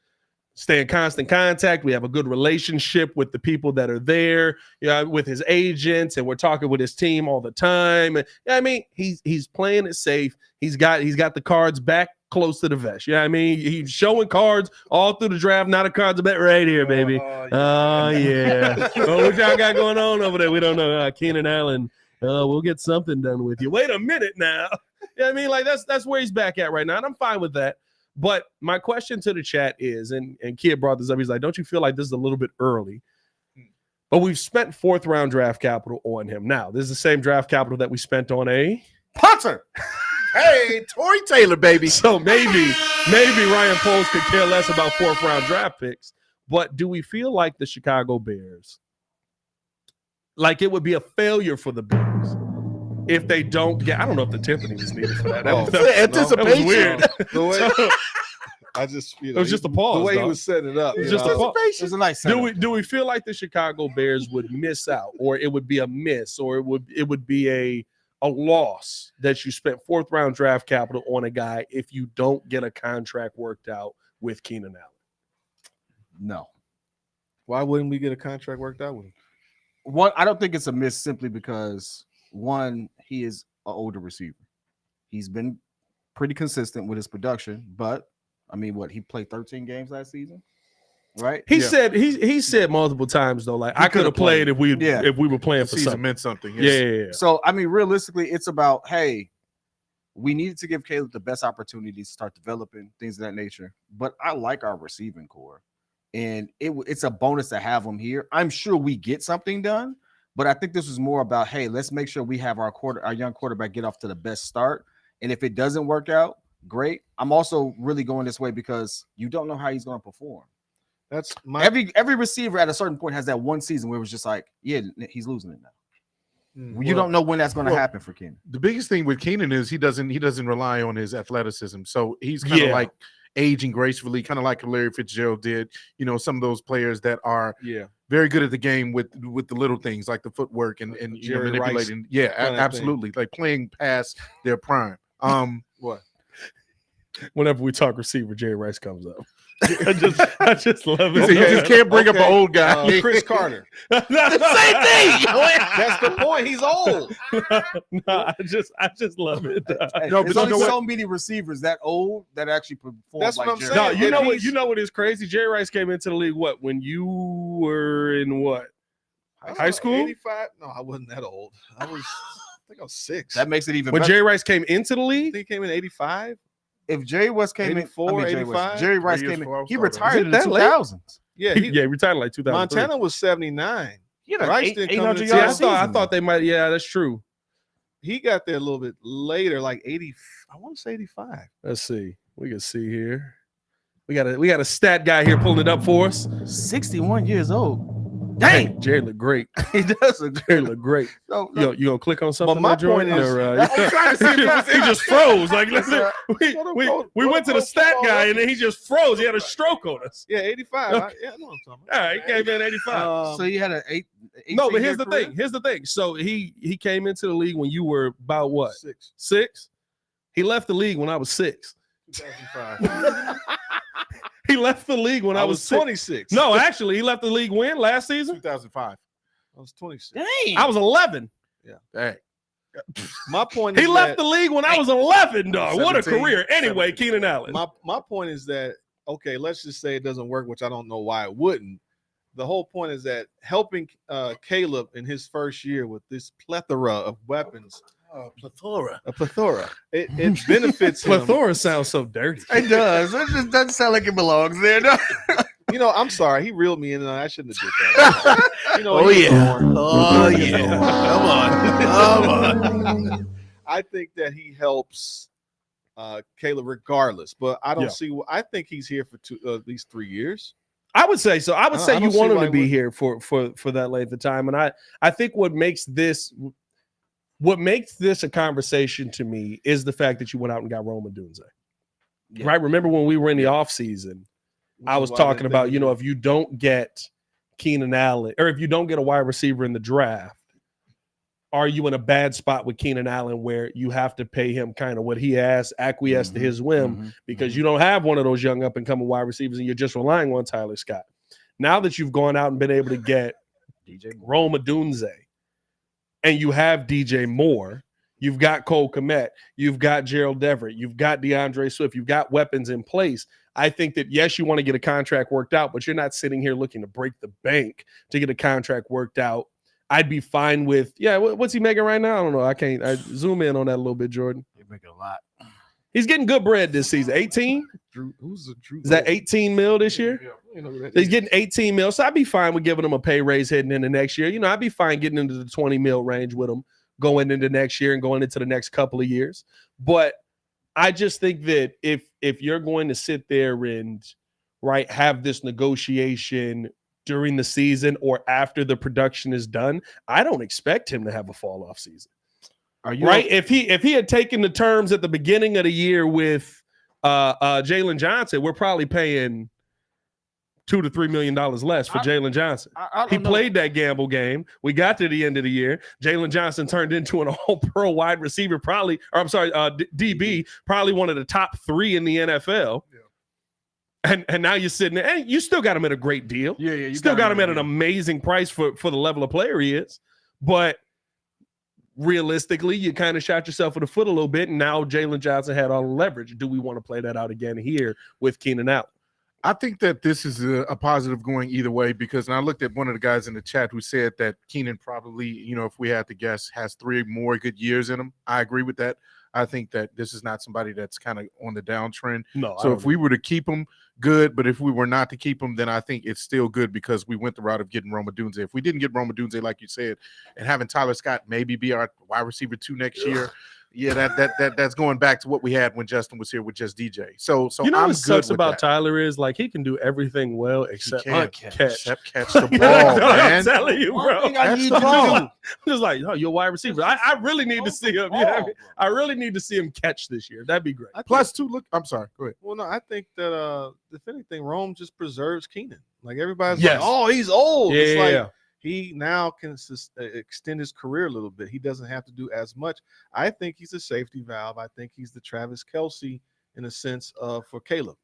Stay in constant contact. We have a good relationship with the people that are there, with his agents, and we're talking with his team all the time. And I mean, he's playing it safe. He's got the cards back close to the vest. I mean, he's showing cards all through the draft. Now the cards are back right here, baby. Oh yeah. Oh, what y'all got going on over there? We don't know. Keenan Allen. We'll get something done with you. Wait a minute now. I mean, like that's where he's back at right now, and I'm fine with that. But my question to the chat is, and Kid brought this up, he's like, don't you feel like this is a little bit early? But we've spent 4th round draft capital on him. Now, this is the same draft capital that we spent on a Punter. Hey, Tory Taylor, baby. So maybe Ryan Poles could care less about 4th round draft picks. But do we feel like the Chicago Bears, like it would be a failure for the Bears if they don't get? I don't know if the timpani was needed for that. That was Anticipation. weird. The way, I just, It was just a pause. The way he dog. was setting it up. It was you just know, a pause. It was a nice setup. Do we feel like the Chicago Bears would miss out, or it would be a miss, or it would be a loss that you spent 4th round draft capital on a guy if you don't get a contract worked out with Keenan Allen? No. Why wouldn't we get a contract worked out with him? One, I don't think it's a miss simply because, one, he is an older receiver. He's been pretty consistent with his production, but I mean, he played 13 games last season, right? He said multiple times though, like I could have played if we were playing for Season something. meant something. Yeah. So I mean, realistically, it's about, hey, we needed to give Caleb the best opportunity to start developing things of that nature. But I like our receiving core, and it's a bonus to have him here. I'm sure we get something done, but I think this was more about, hey, let's make sure we have our young quarterback get off to the best start. And if it doesn't work out, great. I'm also really going this way because you don't know how he's going to perform. That's my Every receiver at a certain point has that one season where it was just like, yeah, he's losing it now. You don't know when that's going to happen for Keenan. The biggest thing with Keenan is he doesn't rely on his athleticism. So he's kind of like aging gracefully, kind of like Larry Fitzgerald did. You know, some of those players that are very good at the game with the little things like the footwork and you know, manipulating. Rice Absolutely. Like playing past their prime. what? Whenever we talk receiver, Jerry Rice comes up. I just love it. You just can't bring up an old guy. Chris Carter. Same thing. That's the point. He's old. I just love it. No, but there's only so many receivers that old that actually perform. That's like what I'm Jerry. saying. No, you know what is crazy? Jerry Rice came into the league when you were in what? High school? 85? No, I wasn't that old. I think I was 6. That makes it even when better. Jerry Rice came into the I league? think he came in 85. If Jerry West came 84, in, 85? Jerry Rice 3 years came before I in. was He starting. retired in the Is it that late? 2000s. Yeah, He retired in like 2003. Montana was 79. He had Rice an didn't come 800 in Yeah, yard I season. thought they might. Yeah, that's true. He got there a little bit later, like 80. I want to say 85. Let's see. We can see here. We got a stat guy here pulling it up for us. 61 years old. Dang, Dang, Jerry looked great. he does look Jerry looked great. No, You gonna click on something? my there, Jordan, point is- or, I'm trying to see if it was he just froze. Like listen, Go we went to the stat football guy up. and then he just froze. He had a stroke on us. Yeah, 85. I know what I'm talking All about. right, he came in 85. so he had an 8. No, but here's the thing. Here's the thing. So he came into the league when you were about what? 6. 6? He left the league when I was 6. 2005. He left the league when I was 6. 26. No, actually, he left the league when last season? 2005. I was 26. Dang. I was 11. Hey, My point is He left the league when I was 11, dog. What a 17. career. Anyway, Keenan Allen. my point is that, okay, let's just say it doesn't work, which I don't know why it wouldn't. The whole point is that helping Caleb in his first year with this plethora of weapons, a plethora, it benefits him. Plethora sounds so dirty. It does. It just doesn't sound like it belongs there. No. You know, I'm sorry, he reeled me in, and I shouldn't have did that. You know, Oh, he was yeah. born. Oh, yeah. Come on. I think that he helps Caleb regardless, but I don't Yeah. see. I think he's here for at least 3 years. I would say so. I would say I you don't see want him why to he be wouldn't. here for that length of time. And I think what makes this a conversation to me is the fact that you went out and got Rome Odunze. Yeah. Right? Remember when we were in the offseason, I was talking about, you know, if you don't get Keenan Allen or if you don't get a wide receiver in the draft, are you in a bad spot with Keenan Allen where you have to pay him kind of what he asks, acquiesce to his whim, because you don't have one of those young up and coming wide receivers and you're just relying on Tyler Scott. Now that you've gone out and been able to get DJ Rome Odunze and you have DJ Moore, you've got Cole Kmet, you've got Gerald Everett, you've got DeAndre Swift, you've got weapons in place. I think that, yes, you want to get a contract worked out, but you're not sitting here looking to break the bank to get a contract worked out. I'd be fine with, what's he making right now? I don't know. I zoom in on that a little bit, Jordan. You're making a lot. He's getting good bread this season. 18? who's the Drew? Is that 18 mil this year? You know who that He's is. getting 18 mil. So I'd be fine with giving him a pay raise heading into next year. You know, I'd be fine getting into the 20 mil range with him going into next year and going into the next couple of years. But I just think that if you're going to sit there and right, have this negotiation during the season or after the production is done, I don't expect him to have a fall off season. Are you Right? If he had taken the terms at the beginning of the year with Jalen Johnson, we're probably paying $2 to $3 million less for Jalen Johnson. I He don't know. played that gamble game. We got to the end of the year. Jalen Johnson turned into an all-pro wide receiver, DB, probably one of the top 3 in the NFL. Yeah. And now you're sitting there, and you still got him at a great deal. Yeah, you still got him at an amazing price for the level of player he is. But realistically, you kind of shot yourself in the foot a little bit, and now Jalen Johnson had all the leverage. Do we want to play that out again here with Keenan Allen? I think that this is a positive going either way, because and I looked at one of the guys in the chat who said that Keenan probably, if we had to guess, has 3 more good years in him. I agree with that. I think that this is not somebody that's kind of on the downtrend. No. So if we were to keep him, good. But if we were not to keep him, then I think it's still good because we went the route of getting Roma Dunze. If we didn't get Roma Dunze, like you said, and having Tyler Scott maybe be our wide receiver 2 next year, that's going back to what we had when Justin was here with just DJ. So what I'm sucks good with about that. Tyler is like he can do everything well except catch. Except catch the ball, man. I'm telling you, bro. One thing I need to I'm do. just like, oh, you're a wide receiver. I really need to see him. You know what I mean? I really need to see him catch this year. That'd be great. Plus 2. Look, I'm sorry. Go ahead. Well, no, I think that if anything, Rome just preserves Keenan. Like everybody's Yes. like, oh, he's old. It's Yeah. like he now can extend his career a little bit. He doesn't have to do as much. I think he's a safety valve. I think he's the Travis Kelce in a sense for Caleb.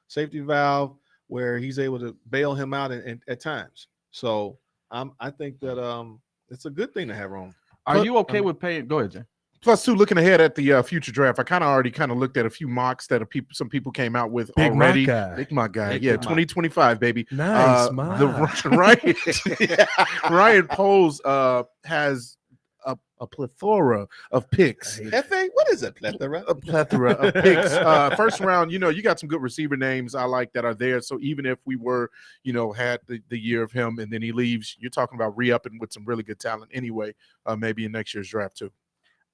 Safety valve where he's able to bail him out at times. So I think that it's a good thing to have Rome. Are you okay with paying? Go ahead, Jay. Plus 2, looking ahead at the future draft, I already looked at a few mocks that some people came out with Big already. mock guy. Big mock guy. Big Yeah, mock. 2025, baby. Nice, Ryan Poles has a plethora of picks. F.A., what is it? Plethora? A plethora of picks. First round, you got some good receiver names I like that are there. So even if we were, had the year of him and then he leaves, you're talking about re-upping with some really good talent anyway, maybe in next year's draft too.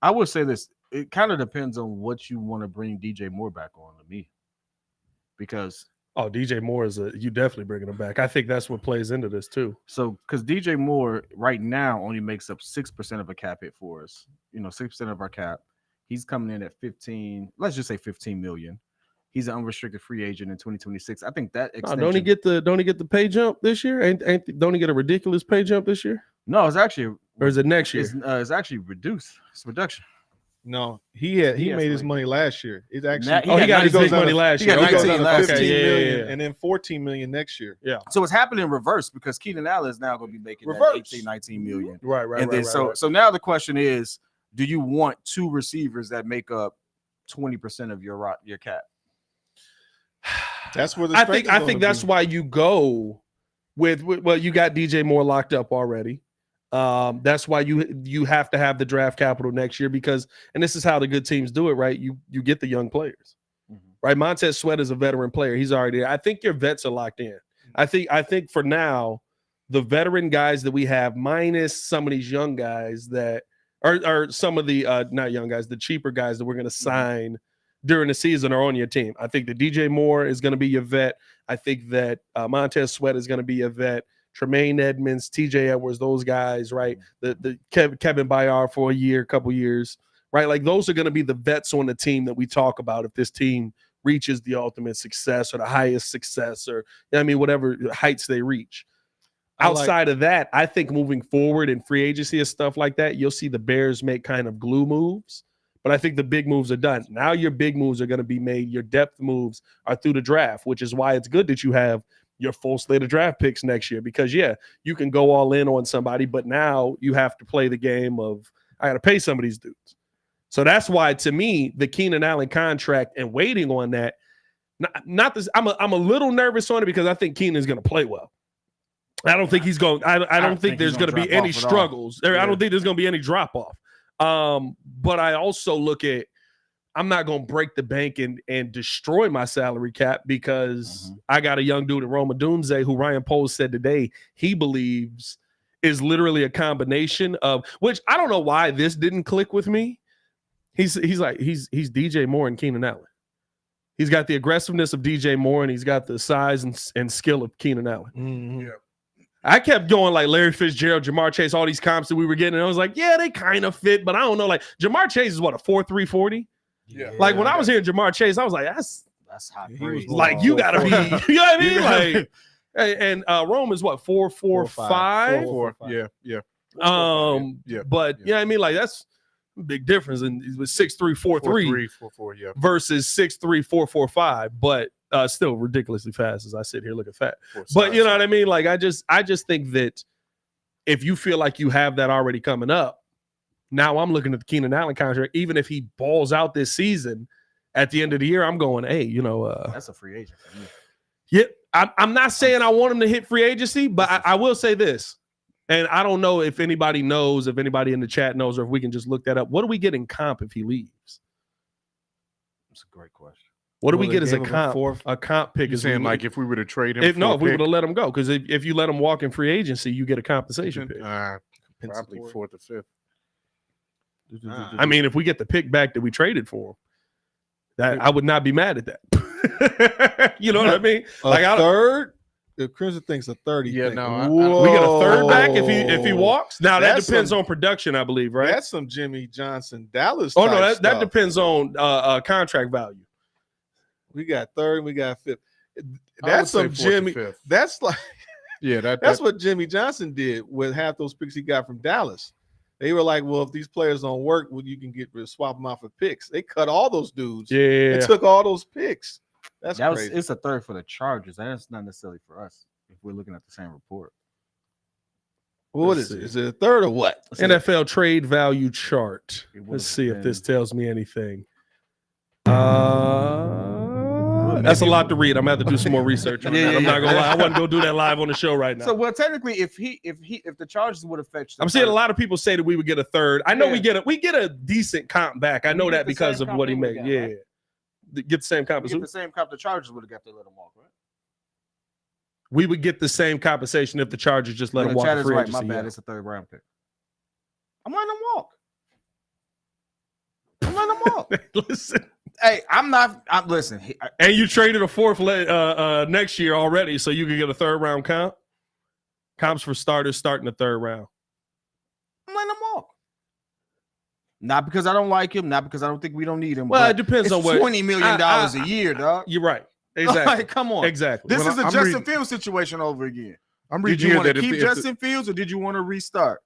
I would say this. It kind of depends on what you want to bring DJ Moore back on to me. Because DJ Moore you definitely bringing him back. I think that's what plays into this too. So, because DJ Moore right now only makes up 6% of a cap hit for us, 6% of our cap. He's coming in at 15. Let's just say 15 million. He's an unrestricted free agent in 2026. I think that extension. Don't he get the pay jump this year? Don't he get a ridiculous pay jump this year? No, it's actually, or is it next year? It's actually reduced. It's reduction. No, he made his money last year. It's actually he got his big money last year. He got 19 last 15 year. million, and then 14 million next year. Yeah. So it's happening in reverse because Keenan Allen is now going to be making that 18, 19 million. Right. And then so now the question is, do you want 2 receivers that make up 20% of your cap? That's where I think that's why you go with you got DJ Moore locked up already. That's why you have to have the draft capital next year because, and this is how the good teams do it, right? You get the young players, right? Montez Sweat is a veteran player. He's already there. I think your vets are locked in. I think for now, the veteran guys that we have, minus some of these young guys that are some of the not young guys, the cheaper guys that we're going to sign during the season are on your team. I think that DJ Moore is going to be your vet. I think that Montez Sweat is going to be a vet. Tremaine Edmonds, TJ Edwards, those guys, right? The Kevin Byard for a couple years, right? Like those are going to be the vets on the team that we talk about if this team reaches the ultimate success or the highest success or whatever heights they reach. Outside of that, I think moving forward in free agency and stuff like that, you'll see the Bears make kind of glue moves. But I think the big moves are done. Now your big moves are going to be made. Your depth moves are through the draft, which is why it's good that you have your full slate of draft picks next year because, you can go all in on somebody, but now you have to play the game of I got to pay some of these dudes. So that's why, to me, the Keenan Allen contract and waiting on that, not this. I'm a little nervous on it because I think Keenan's going to play well. I don't think he's going. I don't think there's going to be any struggles. I don't think there's going to be any drop off. But I also look at I'm not going to break the bank and destroy my salary cap because I got a young dude at Roma Dunze who Ryan Poles said today he believes is literally a combination of which I don't know why this didn't click with me. He's DJ Moore and Keenan Allen. He's got the aggressiveness of DJ Moore, and he's got the size and skill of Keenan Allen. Mhm. Yeah. I kept going like Larry Fitzgerald, Jamar Chase, all these comps that we were getting. And I was like, yeah, they kind of fit, but I don't know. Like Jamar Chase is what, a 4.3 40? Yeah. Like when I was hearing Jamar Chase, I was like, that's hot. He was like you gotta be, you know what I mean? Like, and Rome is what, 4.45? 4. Yeah. Yeah. Yeah. But Yeah. yeah, I mean, like that's a big difference. And it was 6.3 4.3 4. Yeah. versus 6.3 4.45, but still ridiculously fast as I sit here looking fat. For But size. you know what I mean? Like I just think that if you feel like you have that already coming up, now I'm looking at the Keenan Allen contract. Even if he balls out this season, at the end of the year, I'm going, hey, you know, That's a free agent for me. yeah. I'm not saying I want him to hit free agency, but I will say this, and I don't know if anybody knows, if anybody in the chat knows, or if we can just look that up. What do we get in comp if he leaves? That's a great question. What do Well, we they get as a gave him a comp? fourth. A comp pick You're is saying like if we were to trade him, if for a we would pick, have let him go, because if you let him walk in free agency, you get a compensation pick. probably 4th or 5th. I mean, if we get the pick back that we traded for him, that I would not be mad at that. You know what I mean? Like A third. If Crimson thinks a 30, Yeah, no, we get a third back if he walks. Now that That's depends on production, I believe, right? That's some Jimmy Johnson Dallas. Oh no, type that stuff. depends on contract value. We got third, and we got fifth. I would That's say some 4th or Jimmy. 5th. That's like Yeah, that's what Jimmy Johnson did with half those picks he got from Dallas. They were like, well, if these players don't work, well, you can swap them out for picks. They cut all those dudes. Yeah, They took all those picks. That's crazy. It's a third for the Chargers. That's not necessarily for us if we're looking at the same report. What Let's is it? see. Is it a third or what? NFL trade value chart. It Let's would've see if been- this tells me anything. That's a lot to read. I'm gonna have to do some more research on that. I'm not gonna lie. I wasn't gonna do that live on the show right now. So well, technically, if the Chargers would have fetched, I'm seeing a lot of people say that we would get a third. I know we get a decent comp back. I know get that the because same of what he comp we made. got, Yeah, right? get the same comp. get the same comp the Chargers would have got to let him walk, right? We would get the same compensation if the Chargers just let him walk. Chad For is free right. agency, My bad. yeah. It's a third round pick. I'm letting him walk. I'm letting him walk. Listen, Hey, I'm listen. and you traded a fourth next year already, so you could get a third round comp. Comps for starters starting the third round. I'm letting him walk. Not because I don't like him, not because I don't think we don't need him. Well, but it depends it's on what. $20 million a year, dog. You're right. Exactly. Like, come on. Exactly. This Well, is a I'm Justin reading- Fields situation over again. I'm Did reading you here want to that keep if Justin Fields or did you want to restart?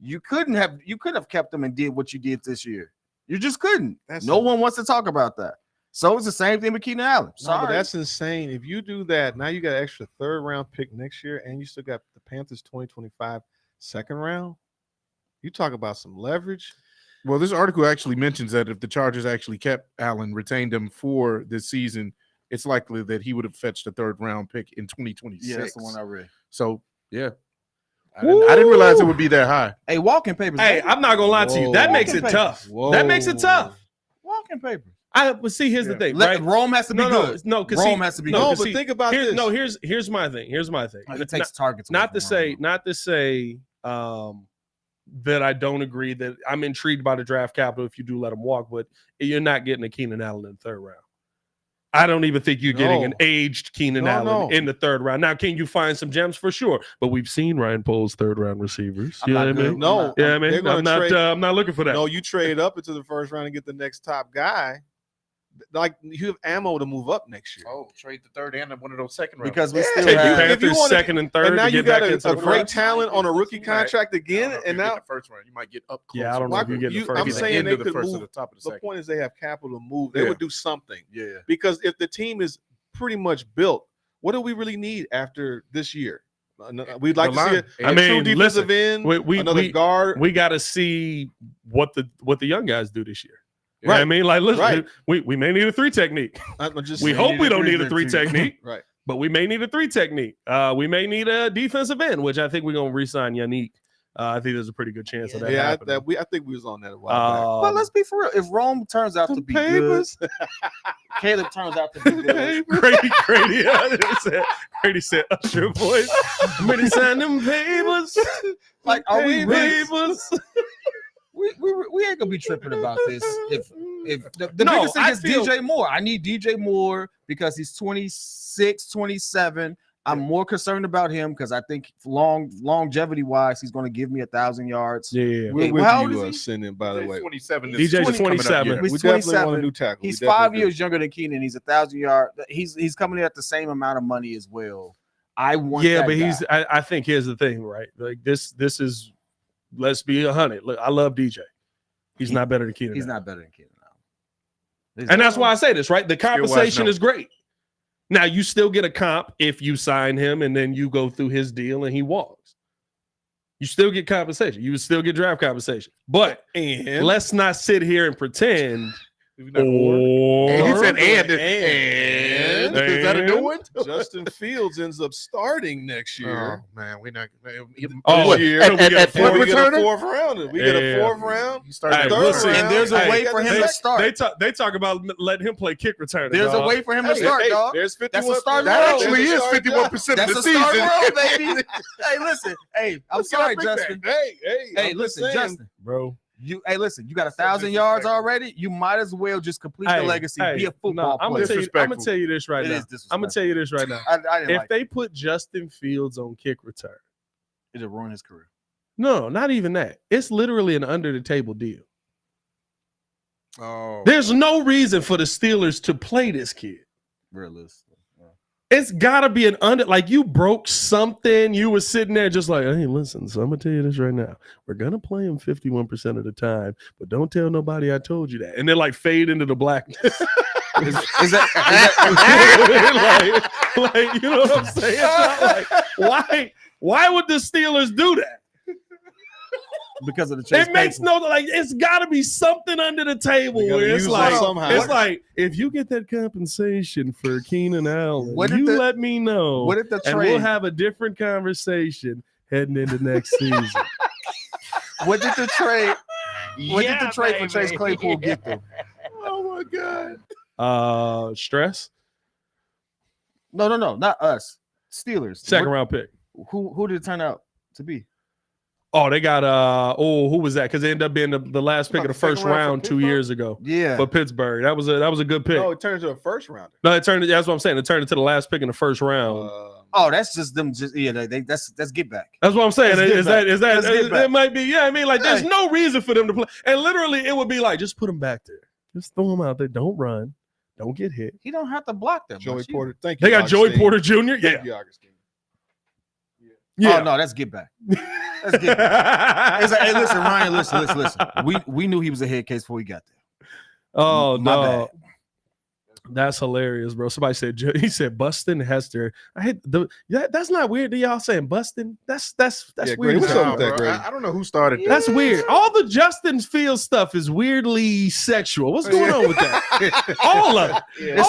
You could have kept him and did what you did this year. You just couldn't. No one wants to talk about that. So it's the same thing with Keenan Allen. No, Sorry. but that's insane. If you do that, now you got an extra third round pick next year, and you still got the Panthers 2025 second round. You talk about some leverage. Well, this article actually mentions that if the Chargers actually kept Allen, retained him for this season, it's likely that he would have fetched a third round pick in 2026. Yeah, that's the one I read. So, yeah. I didn't realize it would be that high. Hey, walking papers. Hey, I'm not gonna lie to you. That Whoa. makes it Walking tough. Whoa. That makes it tough. walking papers. But see, here's the thing, right? Rome has to be good. No, because Rome has to be no, good. but see, think about this. Here's my thing. Here's my thing. He takes targets. Not to say that I don't agree that I'm intrigued by the draft capital if you do let him walk, but you're not getting a Keenan Allen in the third round. I don't even think you're getting an aged Keenan Allen in the third round. Now, can you find some gems for sure? But we've seen Ryan Poles third round receivers. You know what I mean? No, Yeah, I mean, they're gonna trade- I'm not looking for that. No, you trade up into the first round and get the next top guy. Like you have ammo to move up next year. Oh, trade the third and one of those second rounds. because we Yeah. still Take you have. Panthers wanna- second and third. And now to you get back got into a the great first. talent on a rookie contract again, If and you get now the first round, you might get up. Yeah, I don't know Why if you could get the you- first. I'm the saying end they of the could first move. or the top of the The second. point is they have capital to move. They Yeah. would do something Yeah. because if the team is pretty much built, what do we really need after this year? We'd like The to see line. a I true mean, defensive end, another guard. We got to see what the young guys do this year. Right. Right. I mean, like, listen, Right. we may need a 3 technique. I'm just We saying. hope we don't need a 3 technique, Right. but we may need a 3 technique. We may need a defensive end, which I think we're gonna re-sign Yannick. I think there's a pretty good chance of that Yeah, happening. I think we was on that a while But let's be for real. If Rome turns out to be good, Caleb turns out to be good. Grady said, "Usher voice, I'm ready to sign them papers." Like, are we really? Papers. We ain't gonna be tripping about this If the No, biggest thing I is feel- DJ Moore. I need DJ Moore because he's 26, 27. I'm more concerned about him because I think longevity wise, he's going to give me 1,000 yards. Yeah. We're Hey, with how old you, is he? Sending, by the way. 27. DJ's 20 coming up 27. here. He's We definitely want a 27. new tackle. He's We definitely 5 do. years younger than Keenan. He's 1,000 yards. He's coming in at the same amount of money as well. I want. Yeah, that but guy. I think here's the thing, right? Like this is, let's be 100. Look, I love DJ. He's not better than Keenan. He's Allen. not better than Keenan Allen. And that's why I say this, right? The wise, compensation no. is great. Now you still get a comp if you sign him and then you go through his deal and he walks. You still get compensation. You would still get draft compensation. But And let's not sit here and pretend. we not war. And he said, And is that a new one? Justin Fields ends up starting next year. Oh man, we're not. Oh, What, year. at- So we at- got at four- punt We get a returner? fourth rounder. We get a Yeah. fourth round. He started Hey, at we'll third see. round. And there's a Hey, way for him to start. They talk about letting him play kick returner. There's a dog. way for him to start, dog. There's 51. That's a start That roll. actually is There's a start 51% of That's the a start season. roll, baby. Hey, listen. Hey, I'm sorry, Justin. Hey, Hey, I'm listen, just saying. Justin. bro. Listen. You got 1,000 yards already. You might as well just complete the legacy. Be a football I'm player. gonna tell you this right It now. is disrespectful. I'm gonna tell you this right now. I didn't If like they put Justin Fields on kick return, it. It'll ruin his career. no, not even that. It's literally an under the table deal. Oh, There's no reason for the Steelers to play this kid. Realistic. It's gotta be an under, like you broke something. You were sitting there just like, hey, listen, so I'm gonna tell you this right now. We're gonna play him 51% of the time, but don't tell nobody I told you that. And then like fade into the blackness. Is that like, you know what I'm saying? It's not like, why would the Steelers do that? because of the chase? It makes no, like, it's got to be something under the table They gotta where it's use it like, somehow. it's like, if you get that compensation for Keenan Allen, What if you the- let me know, What if the and we'll trade? have a different conversation heading into next season. What did the trade? What did the trade for Chase Claypool get them? Oh my God. Stress, No, not us. Steelers. second round pick. Who did it turn out to be? Oh, they got who was that? Because they ended up being the last pick of the first Second round round for 2 Pittsburgh? years ago. Yeah. For Pittsburgh, that was a good pick. No, it turned into a first rounder. No, it turned. That's what I'm saying. It turned into the last pick in the first round. Oh, that's just them. Just that's get back. That's what I'm saying. Let's get Is back. that Let's get back. it might be? Yeah, I mean, like, there's Hey. no reason for them to play. And literally, it would be like, just put them back there. Just throw them out there. Don't run. Don't get hit. He don't have to block them. Joey much either. Porter. Thank you. They got Joey Augustine. Porter Jr. Yeah, Thank you, Augustine. yeah. Oh no, that's get back. That's get back. It's like, hey, listen, Ryan. Listen. We knew he was a head case before we got there. Oh My no, bad. that's hilarious, bro. Somebody said he said Bustin Hester. I hate that's not weird. To y'all saying Bustin? That's Yeah, weird. Greg, as what's hell. up with that, bro. Greg? I don't know who started that. That's weird. All the Justin Fields stuff is weirdly sexual. What's going on with that? All of it. Yeah.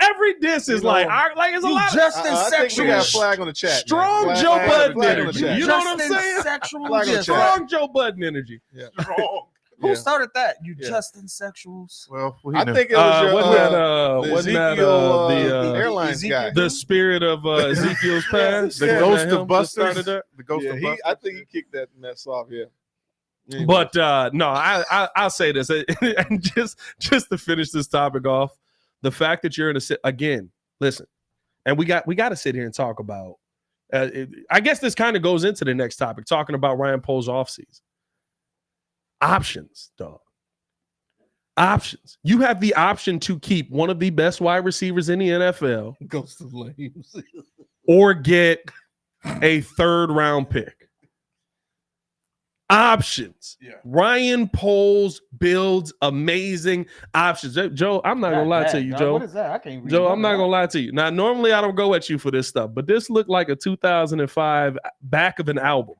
Every diss is You like, know, like it's a You lot of Justin I think we sexual. got a flag on the chat. man. strong Flag- Joe flag- Budden flag on the energy. chat. You know what I'm Justin saying? Sexual. Flag on Yes, chat. right. Strong Joe Budden energy. Who Yeah. started that? You Yeah. Justin sexuals. Well, I think it was your, Wasn't that the the airlines Ezekiel guy. the spirit of Ezekiel's past? the Yeah, ghost Him of that started Busters. that? The ghost Yeah, of he, Busters. I think he kicked that mess off. Yeah. Anyway. But no, I'll say this, and just to finish this topic off, the fact that you're in again, listen, and we got to sit here and talk about. I guess this kind of goes into the next topic, talking about Ryan Poles offseason. Options, dog. Options. You have the option to keep one of the best wide receivers in the NFL Ghost of Lames. or get a third round pick. Options. Yeah. Ryan Poles builds amazing options. Joe, I'm not gonna lie to you, Joe. What is that? I can't read. Joe, I'm not gonna lie to you. Now, normally I don't go at you for this stuff, but this looked like a 2005 back of an album.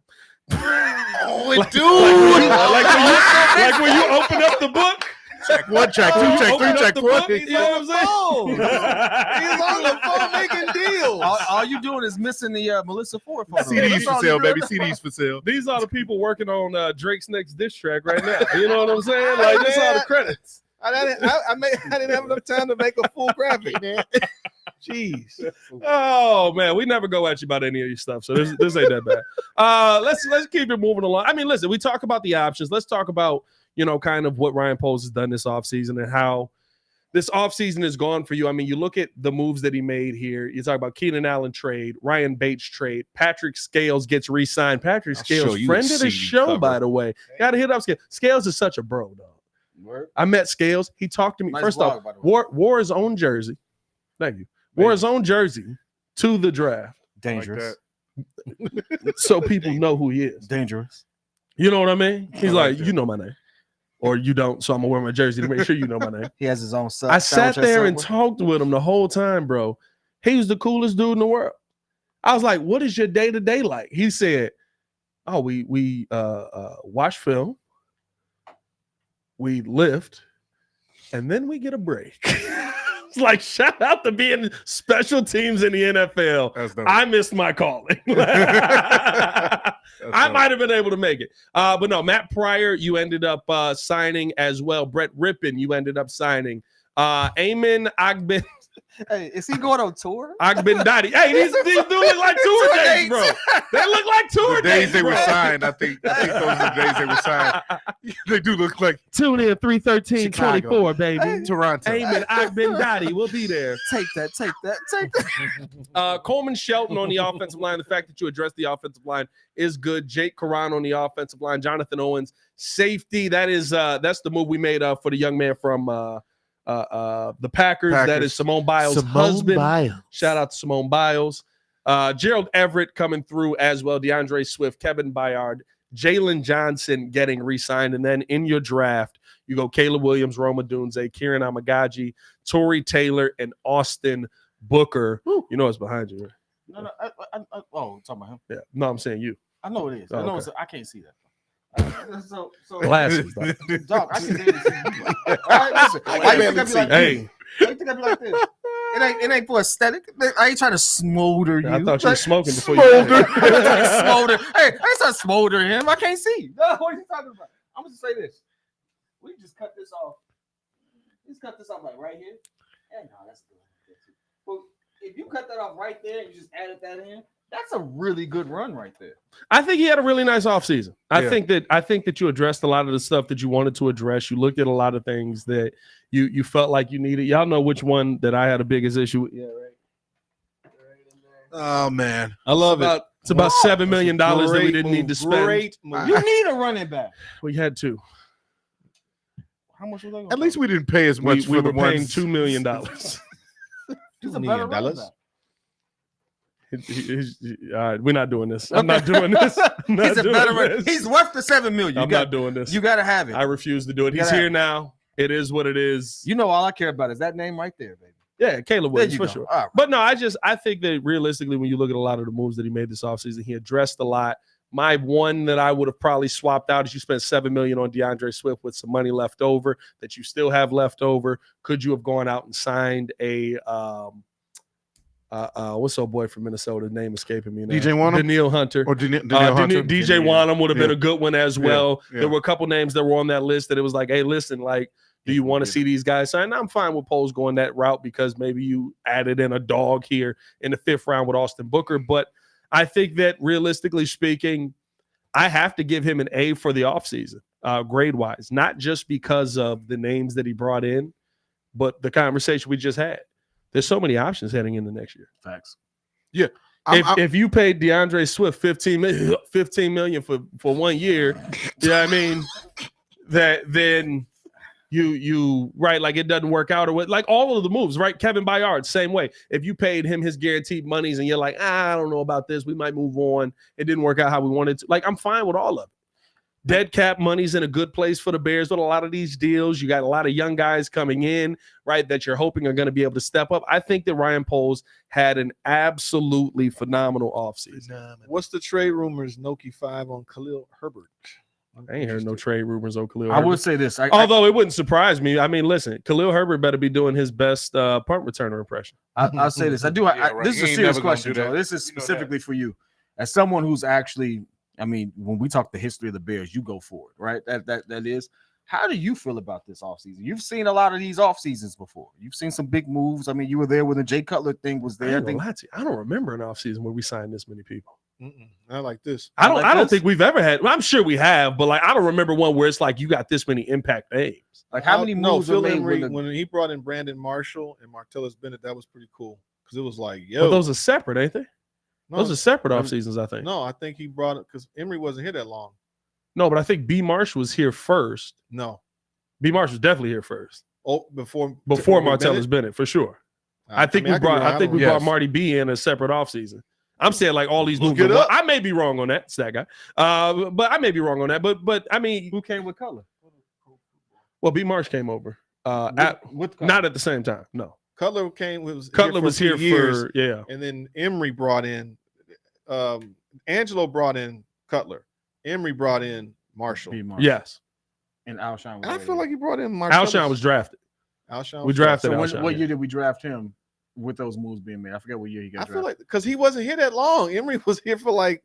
Oh, it Like, do. like when you open up the book. Track one, track when two, you track open three, up track the four. book, you know what I'm saying? He's on the phone making deals. Oh, All you doing is missing the Melissa Ford photo. CDs That's for all sale, you baby. doing. CDs for sale. These are the people working on Drake's next diss track right now. You know what I'm saying? Like, these are the credits. I didn't have enough time to make a full graphic, man. Jeez. Oh man, we never go at you about any of your stuff, so this ain't that bad. Let's keep it moving along. I mean, listen, we talk about the options. Let's talk about kind of what Ryan Poles has done this offseason and how this offseason is gone for you. I mean, you look at the moves that he made here. You talk about Keenan Allen trade, Ryan Bates trade, Patrick Scales gets re-signed. Patrick Scales, friend of the show, by the way. Got to hit up Scales. Scales is such a bro, dog. Word. I met Scales. He talked to me. Nice First vlog, off, wore his own jersey. Thank you. Wore his own jersey to the draft. Dangerous. So people know who he is. Dangerous. You know what I mean? He's like, you know my name. Or you don't, so I'm gonna wear my jersey to make sure you know my name. He has his own I sat there and talked with him the whole time, bro. He was the coolest dude in the world. I was like, what is your day-to-day like? He said, oh, we watch film, we lift, and then we get a break. It's like, shout out to being special teams in the NFL. I missed my calling. I might have been able to make it. But no, Matt Pryor, you ended up signing as well. Brett Rippon, you ended up signing. Eamon Agben. Hey, is he going on tour? Agben Dottie. Hey, these dudes look like tour dates, bro. They look like tour days. They were signed. I think those are the days they were signed. They do look like. Tune in 3/13/24, baby. Hey, Toronto. Eamon Agben Dottie. We'll be there. Take that. Coleman Shelton on the offensive line. The fact that you addressed the offensive line is good. Jake Karan on the offensive line. Jonathan Owens, safety. That's the move we made for the young man from the Packers. That is Simone Biles' husband. Shout out to Simone Biles. Gerald Everett coming through as well. DeAndre Swift, Kevin Byard, Jalen Johnson getting re-signed. And then in your draft, you go Caleb Williams, Roma Dunze, Kieran Amagaji, Torrey Taylor, and Austin Booker. Woo. You know what's behind you, right? No, oh, talking about him. Yeah. No, I'm saying you. I know it is. Oh, I know okay. I can't see that. So Glasses. dog, I can see it. All right, listen. Why you think I be like Hey. Why you think I be like this? It ain't for aesthetic. I ain't trying to smolder you. I thought you were smoking before smolder. you Smolder. Hey, I ain't trying to smolder him. I can't see. No, what are you talking about? I'm gonna say this. We just cut this off. Let's cut this off like right here. Yeah, no, that's good. Well, if you cut that off right there and you just added that in, that's a really good run right there. I think he had a really nice offseason. I Yeah. think that you addressed a lot of the stuff that you wanted to address. You looked at a lot of things that you felt like you needed. Y'all know which one that I had the biggest issue with. Yeah, right. Oh man, I love it. It's about $7 million that we didn't need to spend. Great move. You need a running back. We had two. How much was that? at least we didn't pay as much We for the were paying ones. $2 million. He's a better running back. All right, we're not doing this. I'm not doing this. I'm not He's a doing better this. He's worth the $7 million. I'm not doing this. You got to have it. I refuse to do it. You He's gotta here have now. It is what it is. You know, all I care about is that name right there, baby. Yeah, Caleb There Williams you for go. sure. All right. But no, I think that realistically, when you look at a lot of the moves that he made this offseason, he addressed a lot. My one that I would have probably swapped out is you spent $7 million on DeAndre Swift with some money left over that you still have left over. Could you have gone out and signed a what's old boy from Minnesota? Name escaping me now. DJ Wanham? Daniil Hunter. Or Daniil Hunter. DJ Wanham would have been a good one as well. Yeah. There were a couple names that were on that list that it was like, hey, listen, like, do you want to see these guys sign? I'm fine with Poles going that route because maybe you added in a dog here in the 5th round with Austin Booker. But I think that realistically speaking, I have to give him an A for the offseason, grade-wise, not just because of the names that he brought in, but the conversation we just had. There's so many options heading into next year. Facts. Yeah. If you paid DeAndre Swift $15 million for 1 year, yeah, I mean, then you right, like it doesn't work out or what, like all of the moves, right? Kevin Byard, same way. If you paid him his guaranteed monies and you're like, I don't know about this, we might move on. It didn't work out how we wanted to. Like, I'm fine with all of it. Dead cap money's in a good place for the Bears with a lot of these deals. You got a lot of young guys coming in, right, that you're hoping are going to be able to step up. I think that Ryan Poles had an absolutely phenomenal offseason. What's the trade rumors? Noki 5 on Khalil Herbert. I ain't heard no trade rumors on Khalil I Herbert. would say this. Although it wouldn't surprise me. I mean, listen, Khalil Herbert better be doing his best punt returner impression. I'll say this. I do. Yeah, right. This is He a ain't serious never gonna question, do that. Joe. This is You know specifically for you. As someone who's actually, I mean, when we talk the history of the Bears, you go for it, right? That is. How do you feel about this offseason? You've seen a lot of these off seasons before. You've seen some big moves. I mean, you were there when the Jay Cutler thing was there. I don't remember an offseason where we signed this many people. Not like this. I like don't this? think we've ever had. Well, I'm sure we have, but like I don't remember one where it's like you got this many impact names. Like how many moves Phil were made Emery, when the- when he brought in Brandon Marshall and Martellus Bennett, that was pretty cool because it was like, But yo, those are separate, ain't they? no, Those are separate no, off seasons, I think. no, I think he brought it because Emery wasn't here that long. No, but I think B. Marsh was here first. No, B. Marsh was definitely here first before Martellus Bennett for sure. I think we brought Marty B in a separate offseason. I'm saying like all these Look moves. it up. I may be wrong on that, stat guy. But I may be wrong on that. But I mean, who came with color? well, B. Marsh came over. With color. Not at the same time. No, Cutler was here years, for yeah. and then Emery brought in Angelo brought in Cutler. Emery brought in Marshall. B. Marsh. Yes, And Alshon was And I there. feel like he brought in Marshall. Alshon was drafted. Alshon We was drafted So Alshon. what yeah. year did we draft him with those moves being made? I forget what year he got I drafted. feel like because he wasn't here that long. Emery was here for like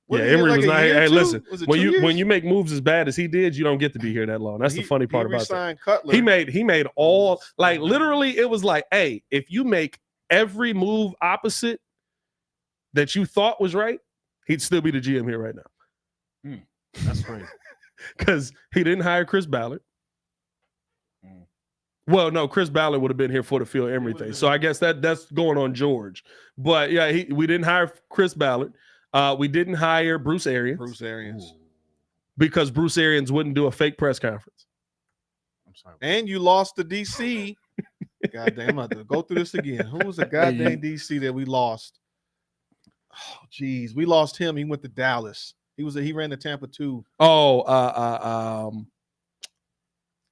Yeah, Emery was not. Hey, listen, Was it when 2 you years? when you make moves as bad as he did, you don't get to be here that long. That's the funny part he about that. re-signed Cutler. He made all like literally. It was like, hey, if you make every move opposite that you thought was right, he'd still be the GM here right now. That's crazy. Because he didn't hire Chris Ballard. Mm. Well, no, Chris Ballard would have been here for the Phil Emery thing. So I guess that's going on George. But yeah, we didn't hire Chris Ballard. We didn't hire Bruce Arians. Bruce Arians. Because Bruce Arians wouldn't do a fake press conference. I'm sorry. And you lost to DC. Goddamn, I'm about to go through this again. Who was the goddamn DC that we lost? Oh, geez. We lost him. He went to Dallas. He ran to Tampa too. Oh,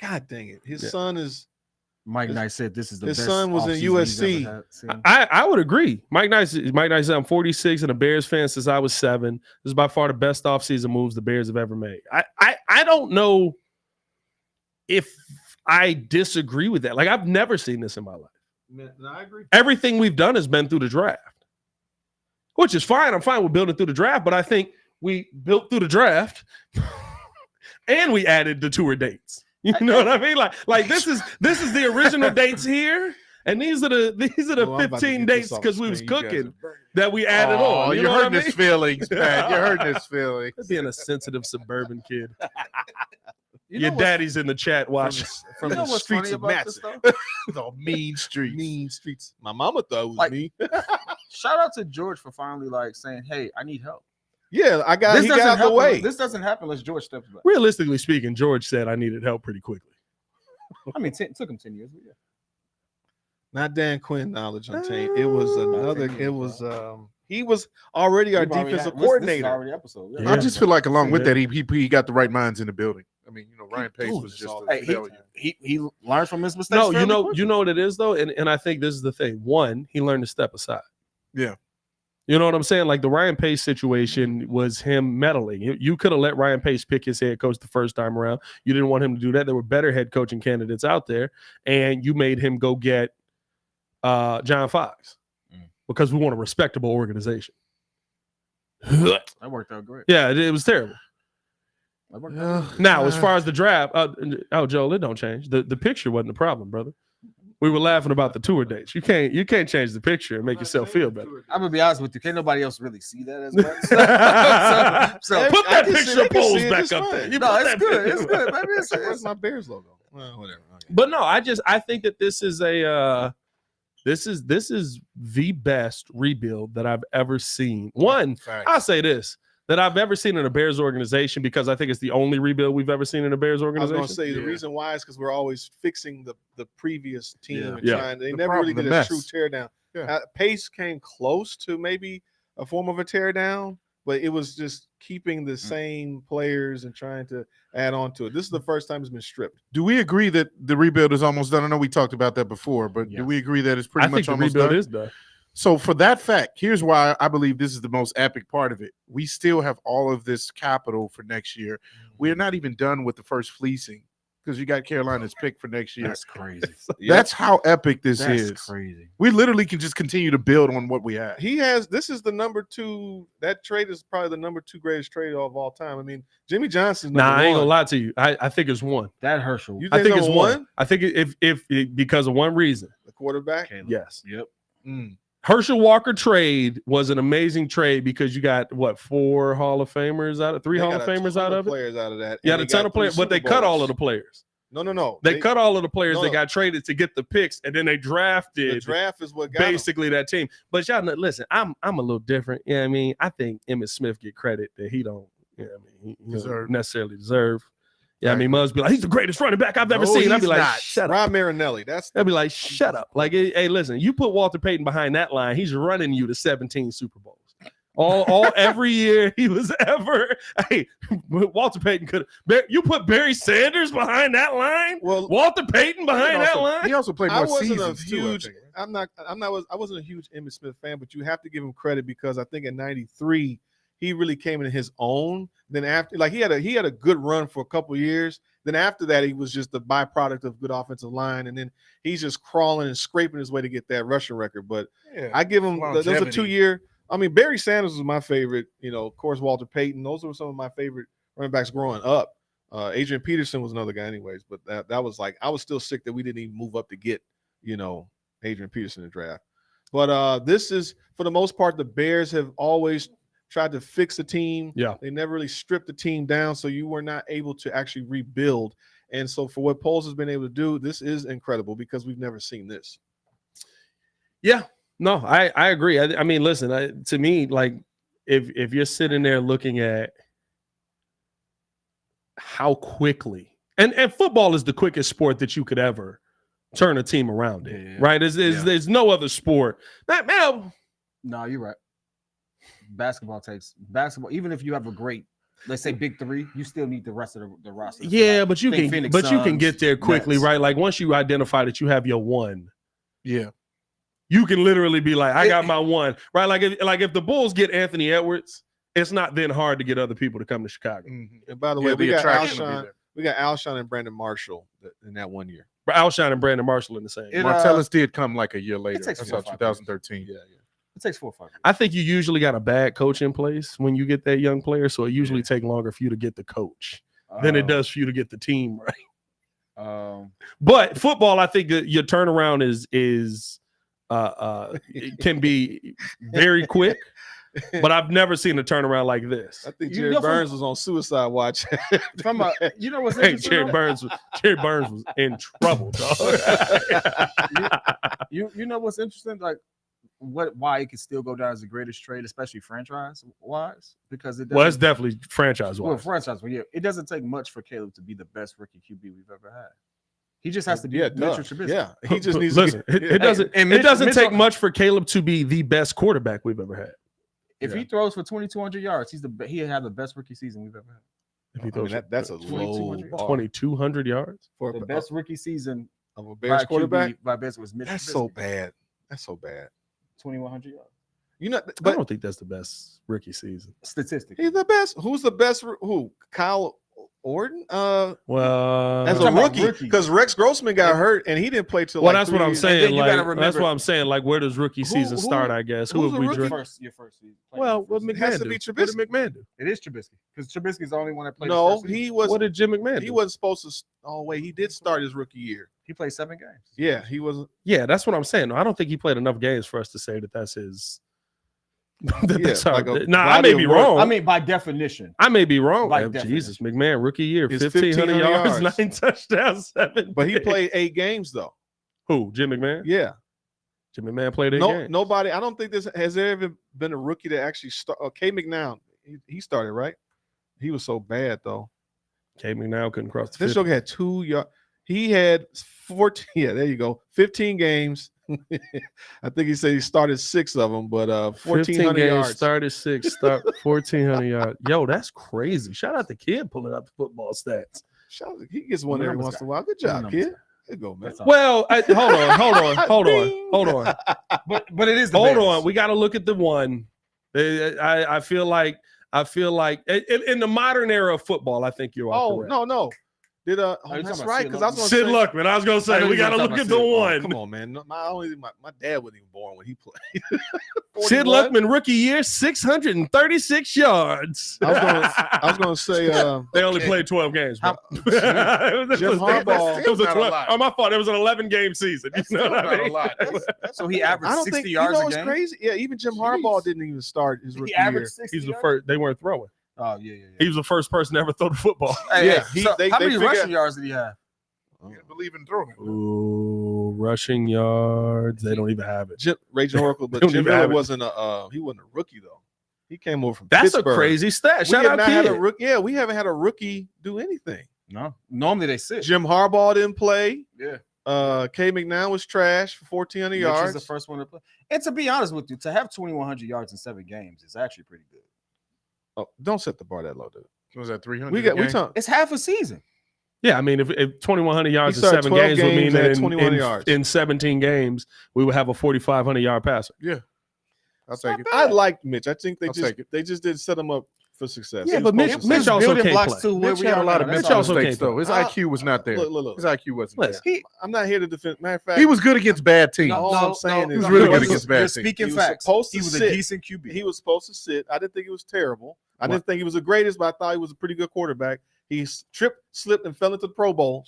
God dang it. His Yeah. son is Mike Knight said this is the his best son was in offseason he's USC. ever seen. I would agree. Mike Knight said I'm 46 and a Bears fan since I was 7. This is by far the best offseason moves the Bears have ever made. I don't know if I disagree with that. Like I've never seen this in my life. No, I agree. Everything we've done has been through the draft, which is fine. I'm fine with building through the draft, but I think we built through the draft and we added the tour dates. You know what I mean? Like this is the original dates here, and these are the Oh, I'm about to 15 get dates this off because the we was screen. You guys cooking are burning. that we added on. You you're know what I hurting mean? his feelings, man. You're hurting his feelings. Being a sensitive suburban kid. You Your know what's- daddy's in the chat watching. From you know the what's streets funny of about this Matson. though? The mean streets. Mean streets. My mama thought it was Like- me. Shout out to George for finally like saying, "Hey, I need help." Yeah, he got out the happen- way. This doesn't happen unless George steps back. Realistically speaking, George said I needed help pretty quickly. I mean, it took him 10 years. But yeah. Not Dan Quinn knowledge on tape. It was another. 10 It years, was he was already our We've already defensive had- this is coordinator. already episode. Yeah. I just feel like along with Yeah. that, he got the right minds in the building. I mean, Ryan Pace doing was this just all a the Hey, failure. he learned from his mistakes. No, fairly quickly. you know what it is though, and I think this is the thing. One, he learned to step aside. Yeah. You know what I'm saying? Like the Ryan Pace situation was him meddling. You could have let Ryan Pace pick his head coach the first time around. You didn't want him to do that. There were better head coaching candidates out there, and you made him go get John Fox because we want a respectable organization. That worked out great. Yeah, it was terrible. That worked out great. Now, as far as the draft, Joel, it don't change. The picture wasn't the problem, brother. We were laughing about the tour dates. You can't change the picture and make yourself feel better. I'm gonna be honest with you. Can't nobody else really see that as much. so Put I that can see- picture I of can see Poles it back just up fine. there. You no, put it's that good. picture- It's good. Maybe Where's my Bears logo? Well, whatever. Okay. But no, I think that this is this is the best rebuild that I've ever seen. One, I'll say this, that I've ever seen in a Bears organization, because I think it's the only rebuild we've ever seen in a Bears I was organization. going to say the Yeah. reason why is because we're always fixing the previous team Yeah. and Yeah. trying. They The never really problem, did the a mess. true tear down. Yeah. Pace came close to maybe a form of a tear down, but it was just keeping the same players and trying to add on to it. This is the first time it's been stripped. Do we agree that the rebuild is almost done? I know we talked about that before, but Yes. do we agree that it's I pretty think much the almost rebuild done? is done. So for that fact, here's why I believe this is the most epic part of it. We still have all of this capital for next year. We're not even done with the first fleecing because you got Carolina's pick for next year. That's crazy. That's how epic this That's is. crazy. We literally can just continue to build on what we have. This is the number 2. That trade is probably the number 2 greatest trade of all time. I mean, Jimmy Johnson's number Nah, I ain't one. gonna lie to you. I think it's one. That Herschel. You I think it's number one. I think if because of one reason. the quarterback. Caleb. Yes. Yep. Mm. Herschel Walker trade was an amazing trade because you got what 4 Hall of Famers out of 3 They Hall got of a Famers ton out of it. players out of that. Yeah, and a they ton got of players, 3 but they Super cut all Bowls. of the players. No. They cut all of the players No, that no. got traded to get the picks, and then they drafted The draft is what got 'em. basically that team. But y'all know, listen, I'm a little different. Yeah, I mean, I think Emmitt Smith get credit that he don't. Yeah, I mean, he don't necessarily deserve. Yeah, I mean, Muzz be like, he's the greatest running back I've ever seen. I'd be like, shut up. Rob Marinelli. I'd be like, shut up. Like, hey, listen, you put Walter Payton behind that line, he's running you to 17 Super Bowls. All every year he was ever. Hey, Walter Payton could. You put Barry Sanders behind that line. Well, Walter Payton behind that line. He also played I more wasn't a seasons too, I huge. think, right? I wasn't a huge Emmitt Smith fan, but you have to give him credit because I think in '93 he really came in his own. Then after, like he had a good run for a couple of years. Then after that, he was just the byproduct of good offensive line, and then he's just crawling and scraping his way to get that rushing record. But Yeah. I give him those are Longevity. 2-year. I mean, Barry Sanders was my favorite. Of course, Walter Payton. Those were some of my favorite running backs growing up. Adrian Peterson was another guy, anyways. But that was like I was still sick that we didn't even move up to get Adrian Peterson in the draft. But this is for the most part the Bears have always tried to fix the team. Yeah. They never really stripped the team down, so you were not able to actually rebuild. And so for what Poles has been able to do, this is incredible because we've never seen this. Yeah, no, I agree. I mean, listen, to me, like if you're sitting there looking at how quickly and football is the quickest sport that you could ever turn a team around in, right? There's no other sport. No, you're right. Basketball, even if you have a great, let's say big 3, you still need the rest of the roster. Yeah, but you can Phoenix you can Suns, get there quickly, Nets. right? Like once you identify that you have your one, Yeah. you can literally be like, I got my one, right? Like if the Bulls get Anthony Edwards, it's not then hard to get other people to come to Chicago. Mm-hmm. And by the way, we got Alshon and Brandon Marshall in that 1 year. But Alshon and Brandon Marshall in the same. Martellus did come like a year later. takes That's 4 or 5 2013. Yeah. It takes 4 or 5 years. I think you usually got a bad coach in place when you get that young player, so it usually take longer for you to get the coach than it does for you to get the team right. But football, I think that your turnaround is it can be very quick, but I've never seen a turnaround like this. I think Jerry Burns was on suicide watch. From what's Hey, interesting? Jerry Burns was in trouble, dog. you know what's interesting? Like why it could still go down as the greatest trade, especially franchise wise, because it doesn't. Well, it's definitely franchise Well, wise. franchise, yeah, it doesn't take much for Caleb to be the best rookie QB we've ever had. He just has to be Mitchell Trubisky. Yeah, he just needs Listen, to it doesn't Mitchell- take much for Caleb to be the best quarterback we've ever had. If he throws for 2,200 yards, he had the best rookie season we've ever had. If he throws that's a low 2,200 yards for The best rookie season of a Bears quarterback. by best was Mitchell. That's Trubisky. so bad. That's so bad. 2,100 yards. I But don't think that's the best rookie season. Statistically, he's the best. Who's the best? Who? Kyle Orton? Well, As a talking about rookie, rookie. because Rex Grossman got hurt and he didn't play till. well, like that's what 3 I'm years. saying. then you gotta Like, that's remember- what I'm saying. Like, where does rookie season who- start? I guess. Who who's have a we rookie? drafted? your first season. Well, what It has McMahon to do? be What did Trubisky. McMahon do? It is Trubisky because Trubisky's the only one that played. No, his first he season. was. What did Jim McMahon do? He wasn't supposed to. Oh wait, he did start his rookie year. He played 7 games. Yeah, he wasn't. Yeah, that's what I'm saying. I don't think he played enough games for us to say that that's his. That's like our, a nah, I body may be of work. wrong. I mean, by definition. I may be wrong. By Jesus, McMahon, rookie year, It's 1,500 yards, 1,500 9 touchdowns, 7. But he picks. played 8 games though. Who? Jim McMahon? Yeah. Jim McMahon played 8 No, games. nobody. I don't think has there ever been a rookie that actually start. K McNown, he started right. He was so bad though. K McNown couldn't cross the This 50. joke had 2 yards. He had 14. Yeah, there you go. 15 games. I think he said he started 6 of them, but 1,400 games, yards. started 6, start 1,400 yards. Yo, that's crazy. Shout out to Kid pulling up the football stats. Shout out, he gets one every Numbers once guy. in a while. Good job, Numbers kid. guy. There you go, man. That's all. Well, hold on. But it is. The Hold Bears. on. We got to look at the one. I feel like in the modern era of football, I think you're all correct. No. Did you that's talking about right? Sid Because I was going to Sid say, Luckman. I was gonna I say know we you got to were look talking at the about Sid. one. come on, man. My dad wasn't even born when he played. Sid 41? Luckman rookie year, 636 yards. I was gonna say they only played 12 games. Bro. Jim It Harbaugh. was a Not a 12. lot. Oh, my fault. It was an 11-game season. That's You know still what I not a mean? lot. So he averaged I don't 60 think yards a it's game. crazy. Yeah, even Jim Harbaugh didn't even start his rookie He averaged year. 60 He's the yards? first. They weren't throwing. Oh, yeah. He was the first person to ever throw the football. Hey, Yeah, so they how many figure- rushing yards did he have? I believe in throwing it. Ooh, rushing yards. They don't even have it. Raging Oracle, but Don't Jim even Miller have it. wasn't a rookie though. He came over from That's Pittsburgh. a crazy stat. We Shout have out not had a Kid. rookie. Yeah, we haven't had a rookie do anything. No. Normally they sit. Jim Harbaugh didn't play. Yeah. K. McNown was trash for 1,400 Mitch yards. is the first one to play. And to be honest with you, to have 2,100 yards in 7 games is actually pretty good. Oh, don't set the bar that low, dude. Was that 300? We talk. It's half a season. Yeah, I mean, if 2,100 yards He in started 7 12 games would mean games that at 21 yards. in 17 games we would have a 4,500-yard passer. I'll take it. I liked Mitch. I think I'll take it. they just didn't set him up for success. Yeah, He but was Mitch, supposed to Mitch succeed. also Building can't blocks play. to where Mitch we had are a lot of now. mental also mistakes, can't though. His play. IQ was not there. Look. His IQ wasn't there. Listen, I'm not here to defend. Matter of fact, He was good against bad teams. All I'm saying is he was really good he against bad You're teams. speaking He was facts. supposed to He was a sit. decent QB. he was supposed to sit. I didn't think he was terrible. I didn't think he was the greatest, but I thought he was a pretty good quarterback. He tripped, slipped, and fell into the Pro Bowl.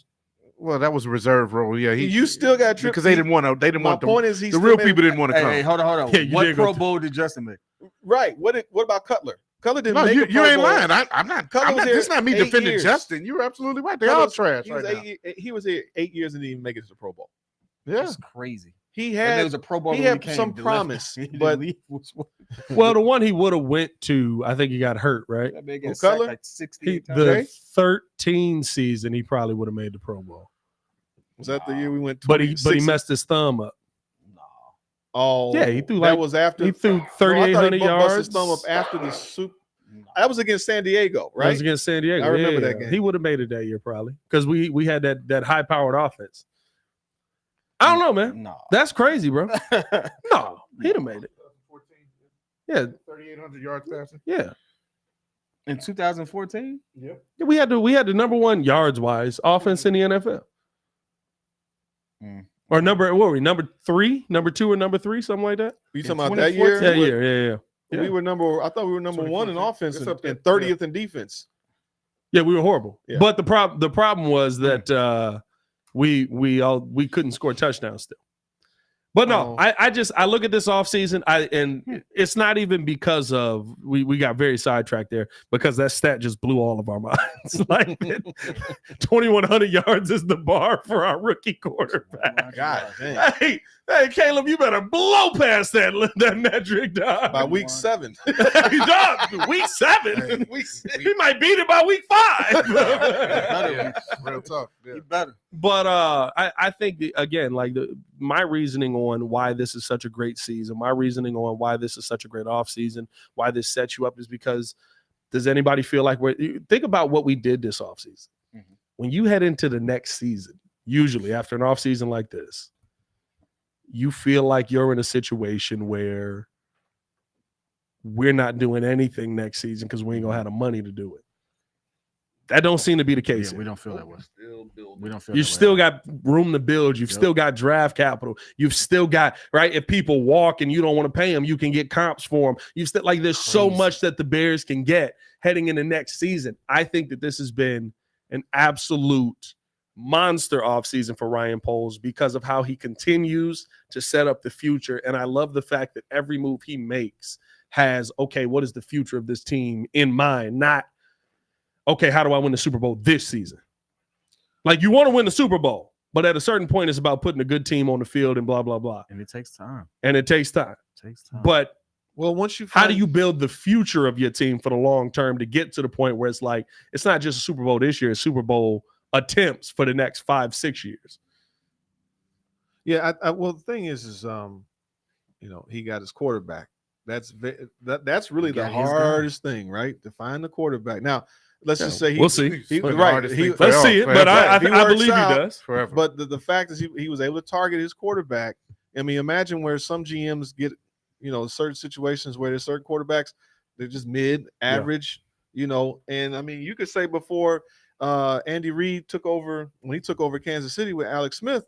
Well, that was a reserve role. Yeah, You still got tripped because they didn't want to. They didn't My want point is, he the still real made- people didn't want to Hey, come. hey, hold on. Yeah, you What did go Pro through- Bowl did Justin make? Right. What about Cutler? Cutler didn't No, make you a Pro ain't Bowl. lying. I'm not. Cutler was This is here not me 8 defending years. Justin. You're absolutely right. They Cutler- all trash He right was, now. he was here 8 years and didn't even make it to the Pro Bowl. Yeah. That's crazy. He And there had was a Pro Bowl he when had came some to promise, left. He but- didn't leave. Well, the one he would have went to, I think he got hurt, right? That man Who, got sacked Cutler? like 68 times. The Okay. 13 season, he probably would have made the Pro Bowl, was that the year we went. but he 26? messed his thumb up. No. Oh, Yeah, he threw that like- was after He threw No, I thought he 3,800 busted his yards. thumb up after the Super. No. That was against San Diego, That right? was against San Diego. I remember Yeah, that game. He would have made it that year probably because we had that high powered offense. I don't know, man. No. That's crazy, bro. No, he'd have made it. Yeah, 3,800 yards passing. yeah. In 2014? Yeah, we had the number one yards wise offense in the NFL. Mm. Or what were we? Number 3, number 2, or number 3, something like that. You In talking about that year? 2014? Yeah. We were number. I ththought we were number 1 in 2014. offense It's and, up there. and 30th in defense. Yeah, we were horrible. Yeah. But the problem was that we couldn't score touchdowns still. But no, Oh. I look at this offseason, and it's not even because of we got very sidetracked there because that stat just blew all of our minds. Like 2,100 yards is the bar for our rookie quarterback. God damn. Hey, Caleb, you better blow past that metric, dog. By week 7. Dog, week 7. He might beat it by week 5. Yeah, real tough. Yeah. You better. But I think again, like my reasoning on why this is such a great season, my reasoning on why this is such a great offseason, why this sets you up is because does anybody feel like think about what we did this offseason? Mhm. When you head into the next season, usually after an offseason like this, you feel like you're in a situation where we're not doing anything next season because we ain't gonna have the money to do it. That don't seem to be the case. Yeah, here. we don't feel that way. We don't feel You that way. still got room to build. You've Yep. still got draft capital. You've still got, right? If people walk and you don't want to pay them, you can get comps for them. You still like there's so Crazy. much that the Bears can get heading into next season. I think that this has been an absolute monster offseason for Ryan Poles because of how he continues to set up the future. And I love the fact that every move he makes has, okay, what is the future of this team in mind? Not, okay, how do I win the Super Bowl this season? Like you want to win the Super Bowl, but at a certain point, it's about putting a good team on the field and blah, blah, blah. And it takes time. And it takes time. It takes time. But Well, once you how find, do you build the future of your team for the long term to get to the point where it's like, it's not just a Super Bowl this year, it's Super Bowl attempts for the next 5-6 years. Yeah, well, the thing is he got his quarterback. That's really He the got his guy. hardest thing, right? To find the quarterback. Now, let's just say we'll see. He, One of the right. hardest He, things Let's see it, but I He I works believe out. he does. Forever. but the fact is he was able to target his quarterback. I mean, imagine where some GMs get, certain situations where there's certain quarterbacks, they're just mid, average, and I mean, you could say before Andy Reid took over when he took over Kansas City with Alex Smith.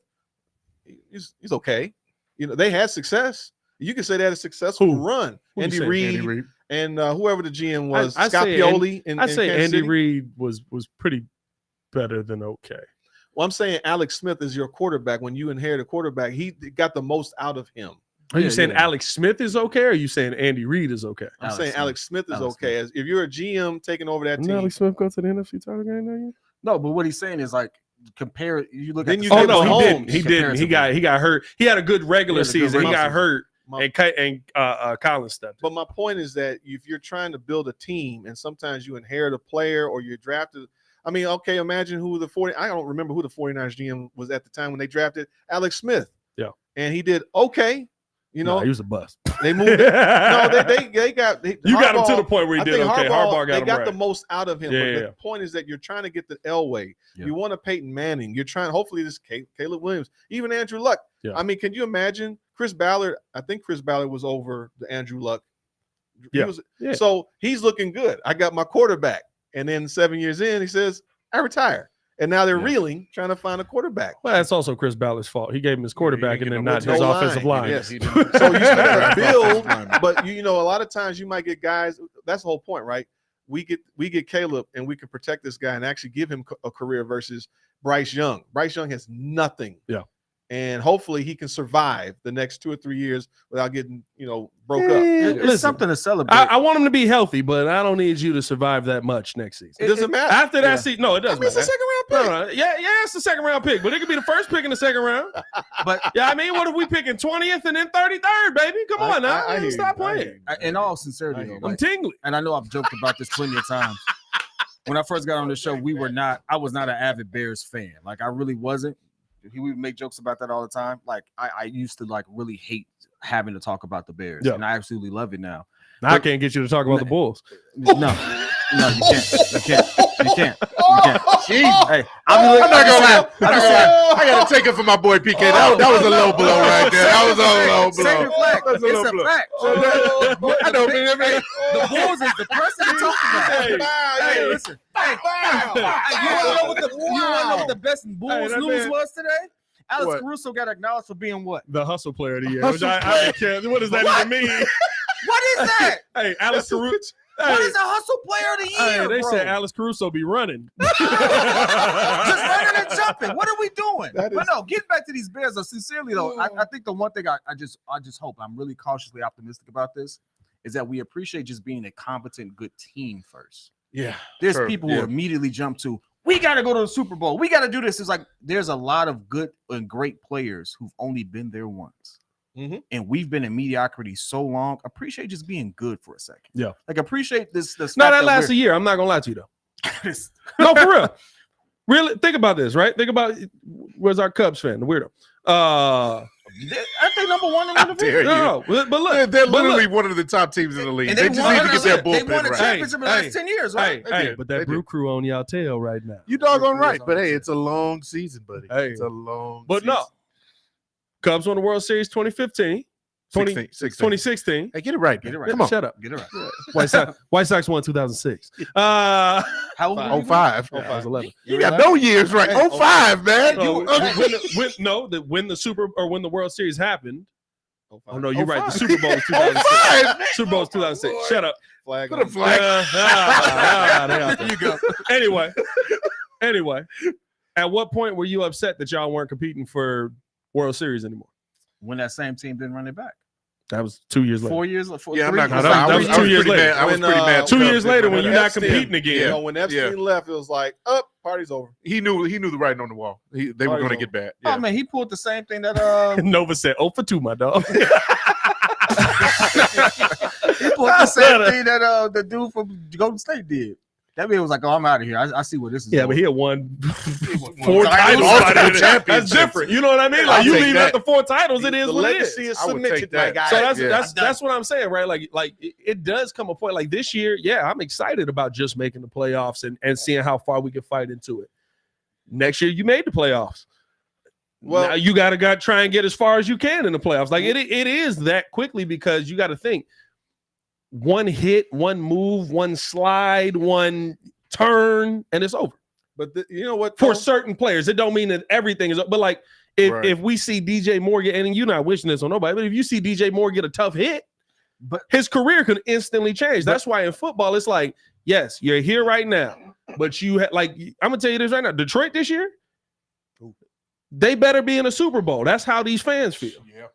He's okay. You know, they had success. You can say they had a successful run. Andy Reid and whoever the GM was, Scott Pioli. I say Kansas Andy City. Reid was pretty better than okay. Well, I'm saying Alex Smith is your quarterback. When you inherit a quarterback, he got the most out of him. Are you saying Alex Smith is okay, or are you saying Andy Reid is okay? I'm saying Alex Smith is okay. As if you're a GM taking over that team. Alex Smith go to the NFC title game now yet? No, but what he's saying is like compare. You look Then at. you Oh get no, Mahomes. he didn't. He got hurt. He had a good regular season. He got hurt, My- and Collins stepped in. But my point is that if you're trying to build a team, and sometimes you inherit a player or you're drafted. I mean, okay, imagine who the 40. I don't remember who the 49ers GM was at the time when they drafted Alex Smith. Yeah, and he did okay. You know, he was a bust. They moved. No, they got. You got him to the point where he did okay. Harbaugh got they him got right. the most out of him. Yeah, But the point is that you're trying to get the Elway. Yeah. You want a Peyton Manning. You're trying. Hopefully, this Caleb Williams, even Andrew Luck. Yeah. I mean, can you imagine Chris Ballard? I think Chris Ballard was over the Andrew Luck. Yeah. So he's looking good. I got my quarterback, and then 7 years in, he says, "I retire." And now they're reeling, trying to find a quarterback. Well, that's also Chris Ballard's fault. He gave him his quarterback and then not no his line. offensive line. Yes, he did. So you got to build, but you know, a lot of times you might get guys. That's the whole point, right? We get Caleb, and we can protect this guy and actually give him a career versus Bryce Young. Bryce Young has nothing. Yeah. And hopefully he can survive the next 2 or 3 years without getting, broke up. It's something to celebrate. I want him to be healthy, but I don't need you to survive that much next season. It doesn't matter. After that season, no, it doesn't matter. It's a second round pick. No, yeah, it's the second round pick, but it could be the first pick in the second round. But yeah, I mean, what if we picking 20th and then 33rd, baby? Come on now, I hear stop you. playing. in all sincerity, though, I'm like, tingling. and I know I've joked about this plenty of times. When I first got on the show, I was not an avid Bears fan. Like I really wasn't. We would make jokes about that all the time. Like I used to like really hate having to talk about the Bears, and I absolutely love it now. I can't get you to talk about the Bulls. No, you can't. Jeez. Hey, I'm not gonna lie. I gotta take it for my boy PK. That was a low blow right there. That was a low blow. It's a fact. I know, man. The Bulls is the person to talk about. Hey, listen. Hey, you want to know what the best Bulls news was today? Alex Caruso got acknowledged for being what? The hustle player of the year. Which I can't. What does that even mean? What is that? Hey, Alex Caruso. What is a hustle player of the year? They bro? said Alex Caruso be running. Just running and jumping. What are we doing? But no, getting back to these Bears, though, sincerely though, I think the one thing I just hope, I'm really cautiously optimistic about this, is that we appreciate just being a competent, good team first. Yeah. There's people who immediately jump to, we got to go to the Super Bowl. We got to do this. It's like there's a lot of good and great players who've only been there once. Mm-hmm. And we've been in mediocrity so long. Appreciate just being good for a second. Yeah. Like appreciate this. No, that lasts a year. I'm not gonna lie to you though. No, for real. Really, think about this, right? Think about where's our Cubs fan, the weirdo. I think number one in the division. No, but look, they're literally one of the top teams in the league. They just need to get their bullpen right. They won a championship in the last 10 years, right? Hey, but that Brew Crew on y'all tail right now. You doggone right, but hey, it's a long season, buddy. Hey. It's a long But season. no, Cubs won the World Series 2015. 2016. Hey, get it right. Get it right. Come on. Shut up. Get it right. White Sox won 2006. How old were you? 05. I was 11. You got no years right. 05, man. When the World Series happened. Oh no, you're right. The 05. Super Bowl was 2006. 05. Super Bowl was 2006. Shut up. Flag Put a flag. There you go. Anyway, at what point were you upset that y'all weren't competing for World Series anymore? When that same team didn't run it back. That was 2 years later. 4 years. Yeah, I'm not gonna No, lie. that was 2 years later. I was pretty mad. 2 years later, when you're not Epstein- competing again. When Epstein left, it was like, party's over. He knew the writing on the wall. They were going to get bad. Oh man, he pulled the same thing that Nova said, 0 for 2, my dog. he pulled the same thing that the dude from Golden State did. That man was like, "Oh, I'm out of here. I see where this is." Yeah, going. but he had won Four 4 titles. multiple That's championships. different. You know what I mean? Like I'll you take leave that. after 4 titles, it is The what it legacy is. is I would cemented, take my that. guy. So that's what I'm saying, right? Like it does come a point like this year. Yeah, I'm excited about just making the playoffs and seeing how far we can fight into it. Next year, you made the playoffs. Well, now you gotta try and get as far as you can in the playoffs. Like it is that quickly because you got to think one hit, one move, one slide, one turn, and it's over. But you know what? For though? certain players, it don't mean that everything is. But like, if Right. if we see DJ Moore get, and you're not wishing this on nobody, but if you see DJ Moore get a tough hit, But his career could instantly change. That's why in football, it's like, yes, you're here right now, but you like. I'm gonna tell you this right now. Detroit this year, they better be in a Super Bowl. That's how these fans feel. Yeah.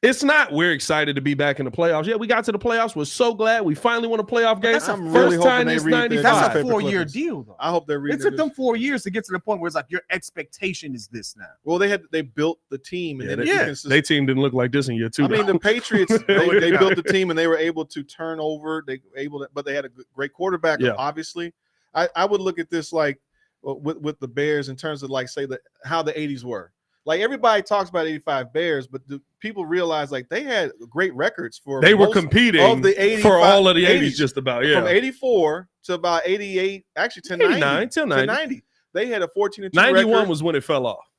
It's not. We're excited to be back in the playoffs. Yeah, we got to the playoffs. We're so glad we finally won a playoff game. That's a I'm really First hoping time they since read that. that's '95. a Newspaper 4-year clippings. deal, though. I hope they're reading. It took them 4 years to get to the point where it's like your expectation is this now. Well, they built the team, and Yeah, then they team didn't look like this in year 2. I mean, the Patriots they built the team and they were able to turn over. But they had a great quarterback. Yeah. Obviously, I would look at this like with the Bears in terms of like say how the '80s were. Like everybody talks about '85 Bears, but do people realize like they had great records for they were most competing of the 85 for all of the 80s, 80s, just about. from Yeah, '84 to about '88, actually to 89 till 90. 90. They had a 14-2 91 record. was when it fell off.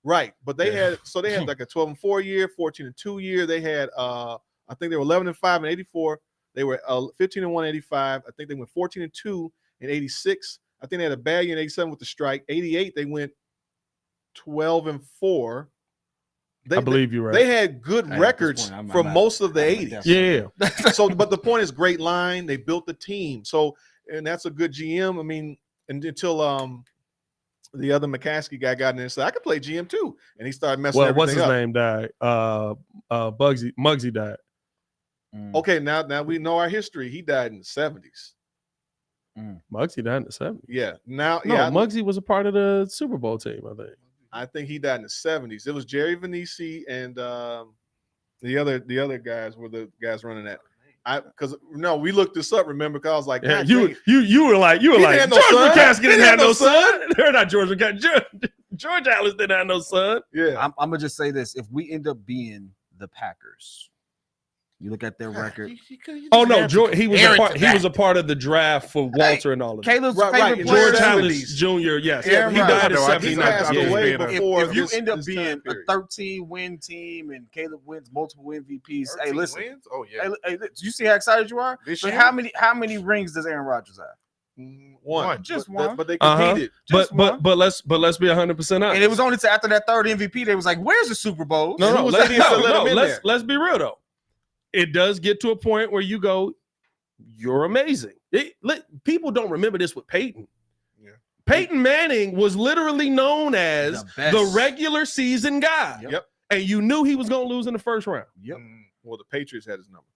Right, but they Yeah. had like a 12-4 year, 14-2 year. They had I think they were 11-5 in '84. They were 15-1 in '85. I think they went 14-2 in '86. I think they had a bad year in '87 with the strike. '88 they went 12-4. I believe you're right. They had good Hey, at this records point, I'm from out. most of the I'm 80s. yeah, So, but the point is, great line. They built the team. So, and that's a good GM. I mean, and until the other McCaskey guy got in there and said, I could play GM too. And he started messing well, everything what's his up. name died? Muggsy died. Okay, now we know our history. He died in the 70s. Muggsy died in the 70s. Yeah. Now, No, yeah, Muggsy was a part of the Super Bowl team, I think. I think he died in the 70s. It was Jerry Venisi and the other guys were the guys running that. We looked this up, remember? Because I was like, Yeah, God you were like didn't have no George son. McCaskey He didn't have no son. son. They're not George McCaskey. George Allen didn't have no son. yeah. I'm gonna just say this: if we end up being the Packers, you look at their record. Oh no, George, he was Aaron a part. to He that. was a part of the draft for Walter and all of that. Caleb's Right, favorite right. player. George George Allen Allen's- Jr. Yes, Yeah, he right. died in No, I think He 79. passed Yeah. away Yeah. before If you this- end up this being time a period. 13-win team and Caleb wins multiple MVPs, hey, listen. Wins? Oh yeah. Hey, you see how excited you are? This So year? how many rings does Aaron Rodgers have? One. Just But- one. But they Uh-huh. competed. Just one. But let's be 100% honest. And it was only after that third MVP they was like, "Where's the Super Bowl?" No, Who was let's, that idiot that let him in let's there? let's be real though. It does get to a point where you go, you're amazing. People don't remember this with Peyton. Yeah. Peyton Manning was literally known as The best. the regular season guy. Yep. And you knew he was going to lose in the first round. Yep. Well, the Patriots had his number.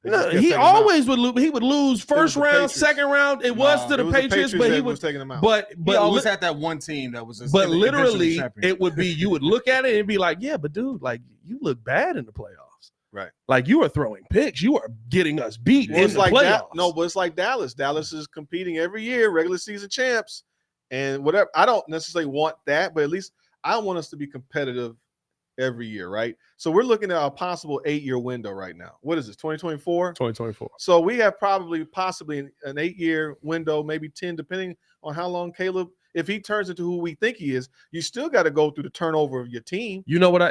They No, just kept he taking him out. always would lose. He would lose first the round, Patriots. second round. It was to It the was Patriots, but he that was. taking him out. But He always li- had that one team that was. but eventually literally, champion. it would be you would look at it and be like, yeah, but dude, like you look bad in the playoffs. Right. Like you are throwing picks. You are getting us beat Well, in it's the like playoffs. but it's like Dallas. Dallas is competing every year, regular season champs, and whatever. I don't necessarily want that, but at least I want us to be competitive every year, right? So we're looking at a possible 8-year window right now. What is this? 2024. 2024. So we have possibly an 8-year window, maybe 10, depending on how long Caleb. If he turns into who we think he is, you still got to go through the turnover of your team. You know what?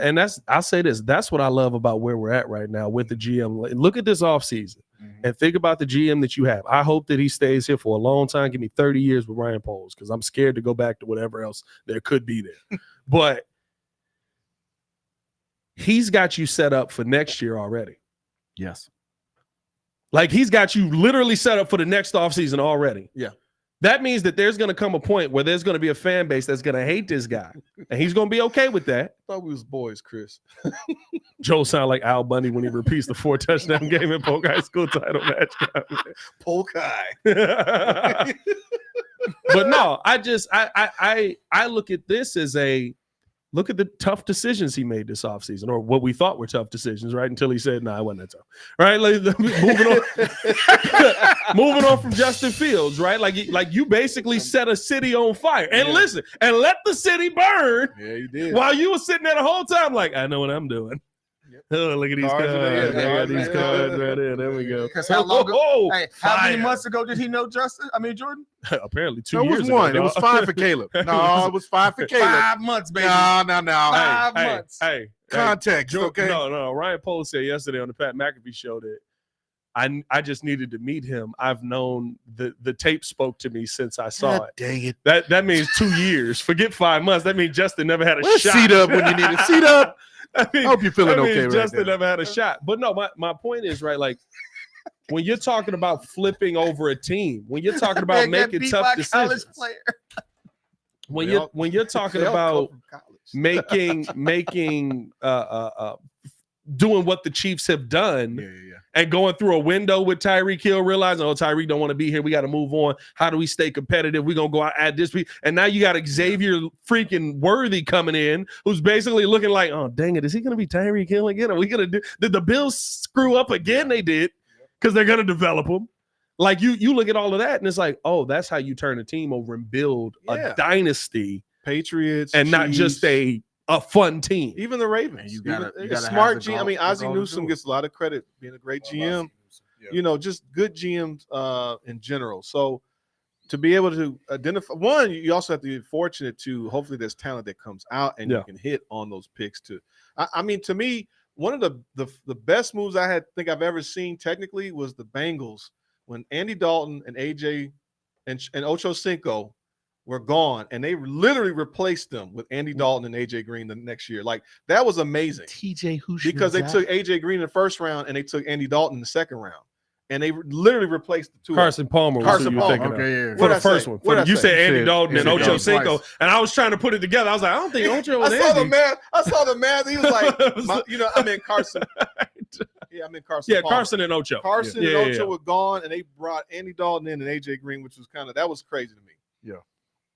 I'll say this. That's what I love about where we're at right now with the GM. Look at this offseason and think about the GM that you have. I hope that he stays here for a long time. Give me 30 years with Ryan Poles because I'm scared to go back to whatever else there could be there. But he's got you set up for next year already. Yes. Like he's got you literally set up for the next offseason already. Yeah. That means that there's going to come a point where there's going to be a fan base that's going to hate this guy. And he's going to be okay with that. I thought we was boys, Chris. Joe sound like Al Bundy when he repeats the 4-touchdown game in Polk High School title match. Polk High. But no, I look at this as look at the tough decisions he made this offseason, or what we thought were tough decisions, right? Until he said, no, it wasn't that tough. Right? Like, moving on from Justin Fields, right? Like you basically set a city on fire. And listen, and let the city burn Yeah, you did. while you were sitting there the whole time, like, I know what I'm doing. Yep. Oh, look at these Cards cards. in the air, I got cards in these the cards air. right there. There we go. Because how long ago? Oh, Hey, how many fire. months ago did he know Justin? I mean Jordan? Apparently 2 No, it years was ago, one. It dog. was 5 for Caleb. No, it was 5 for Caleb. 5 months, baby. No. 5 months. Hey, Context, okay? No. Ryan Poles said yesterday on the Pat McAfee show that I just needed to meet him. I've known the tape spoke to me since I saw God it. dang it. That means 2 years. Forget 5 months. That means Justin never had a Well, shot. seat up when you need it. Seat up. I mean, I hope you're feeling that okay means right Justin now. never had a shot. But no, my point is, right, like when you're talking about flipping over a team, when you're talking about making tough decisions, when you're talking about making doing what the Chiefs have done and going through a window with Tyreek Hill, realizing, oh, Tyreek don't want to be here. We got to move on. How do we stay competitive? We're going to go out at this week. And now you got Xavier freaking Worthy coming in, who's basically looking like, oh, dang it, is he going to be Tyreek Hill again? Are we going to do? Did the Bills screw up again? They did, because they're going to develop him. Like you look at all of that and it's like, oh, that's how you turn a team over and build a dynasty. Patriots and not just a fun team. Even the Ravens. You gotta smart GM. I mean, Ozzie Newsome gets a lot of credit being a great GM. You know, just good GMs in general. So to be able to identify one, you also have to be fortunate to hopefully there's talent that comes out and you can hit on those picks too. I mean, to me, one of the best moves I think I've ever seen technically was the Bengals when Andy Dalton and AJ and Ocho Cinco were gone, and they literally replaced them with Andy Dalton and AJ Green the next year. Like that was amazing. TJ Houshmandzadeh. Because they took AJ Green in the first round and they took Andy Dalton in the second round, and they literally replaced the two. Carson Palmer. Carson Palmer. For the first one. You said Andy Dalton and Ocho Cinco, and I was trying to put it together. I was like, I don't think Ocho. I saw the math. He was like, I mean Carson. Yeah, I mean Carson. Yeah, Palmer. Carson and Ocho. Carson and Ocho were gone, and they brought Andy Dalton in and AJ Green, which was that was crazy to me. Yeah.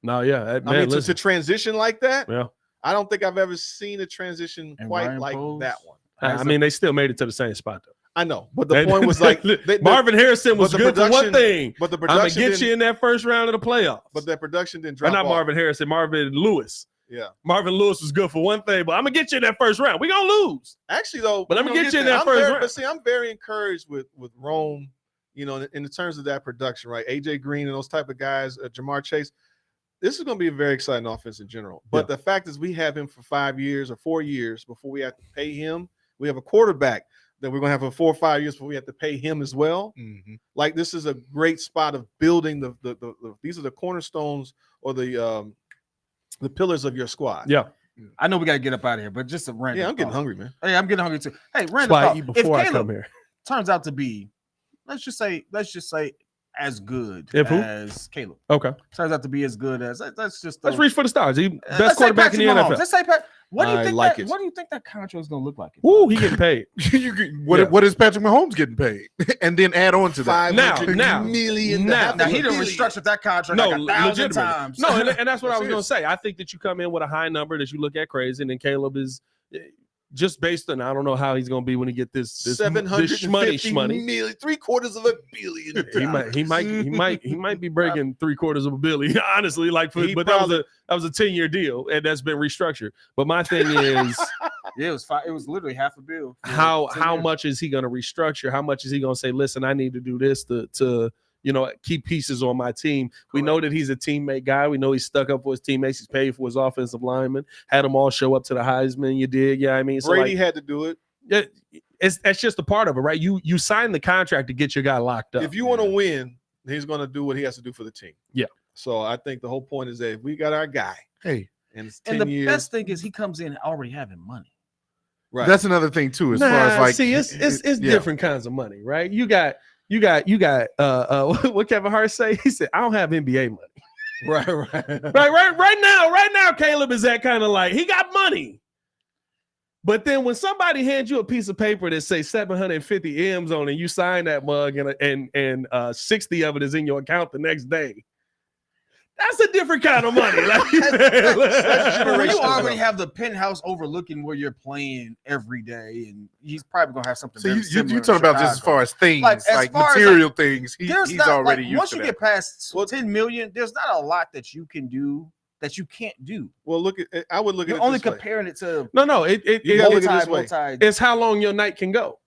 No, yeah. I mean, to transition like that, yeah. I don't think I've ever seen a transition quite Ryan like Poles. that one. I mean, they still made it to the same spot, though. I know, but the point was like Marvin Harrison was good for one thing, but the I'm gonna production get you in that first round of the playoffs. But that production didn't drop. Not off. Marvin Harrison, Marvin Lewis. Yeah, Marvin Lewis was good for one thing, but I'm gonna get you in that first round. We gonna lose, actually, though. But I'm gonna get you in that first round. But see, I'm very encouraged with Rome. You know, in terms of that production, right? AJ Green and those type of guys, Jamar Chase. This is going to be a very exciting offense in general. But the fact is we have him for 5 years or 4 years before we have to pay him. We have a quarterback that we're going to have for 4 or 5 years before we have to pay him as well. Mm-hmm. Like this is a great spot of building the these are the cornerstones or the pillars of your squad. Yeah. I know we got to get up out of here, but just a random. Yeah, I'm getting hungry, man. Hey, I'm getting hungry too. Hey, random. That's why I thought. eat before I come here. Turns out to be, let's just say as good If who? as Caleb. Okay. Turns out to be as good as let's reach for the stars. He best let's say quarterback in the Patrick Mahomes. NFL. Let's say what do you I think like that, it. what do you think that contract is going to look like? Woo, he getting paid. What is Patrick Mahomes getting paid? And then add on to that. Now, Now he done restructured that contract like 1,000 times. No, and that's what I was going to say. I think that you come in with a high number that you look at crazy, and then Caleb is just based on, I don't know how he's going to be when he get this $750 million, $750 million. He might be breaking $750 million. Honestly, but that was a 10-year deal, and that's been restructured. But my thing is, it was literally half a bill. How much is he going to restructure? How much is he going to say, listen, I need to do this to keep pieces on my team. Correct. We know that he's a teammate guy. We know he's stuck up for his teammates. He's paid for his offensive linemen. Had them all show up to the Heisman. You did, yeah. I mean, so Brady had to do it. That's just a part of it, right? You signed the contract to get your guy locked up. If you want to win, he's going to do what he has to do for the team. Yeah. So I think the whole point is that if we got our guy, and it's 10 years. Best thing is he comes in already having money. Right. That's another thing too. As far as like, see, it's different kinds of money, right? You got what Kevin Hart say? He said, I don't have NBA money. Right now, Caleb is that kind of like, he got money. But then when somebody hands you a piece of paper that say 750 M's on it, and you sign that mug and 60 of it is in your account the next day. That's a different kind of money. When you already have the penthouse overlooking where you're playing every day, and he's probably gonna have something. So you're talking about just as far as things, like material things. He's already used once to you that. get past 10 million, there's not a lot that you can do that you can't do. Well, I would look at You're it only this way. comparing it to No, You gotta look at it this way. it's how long your night can go.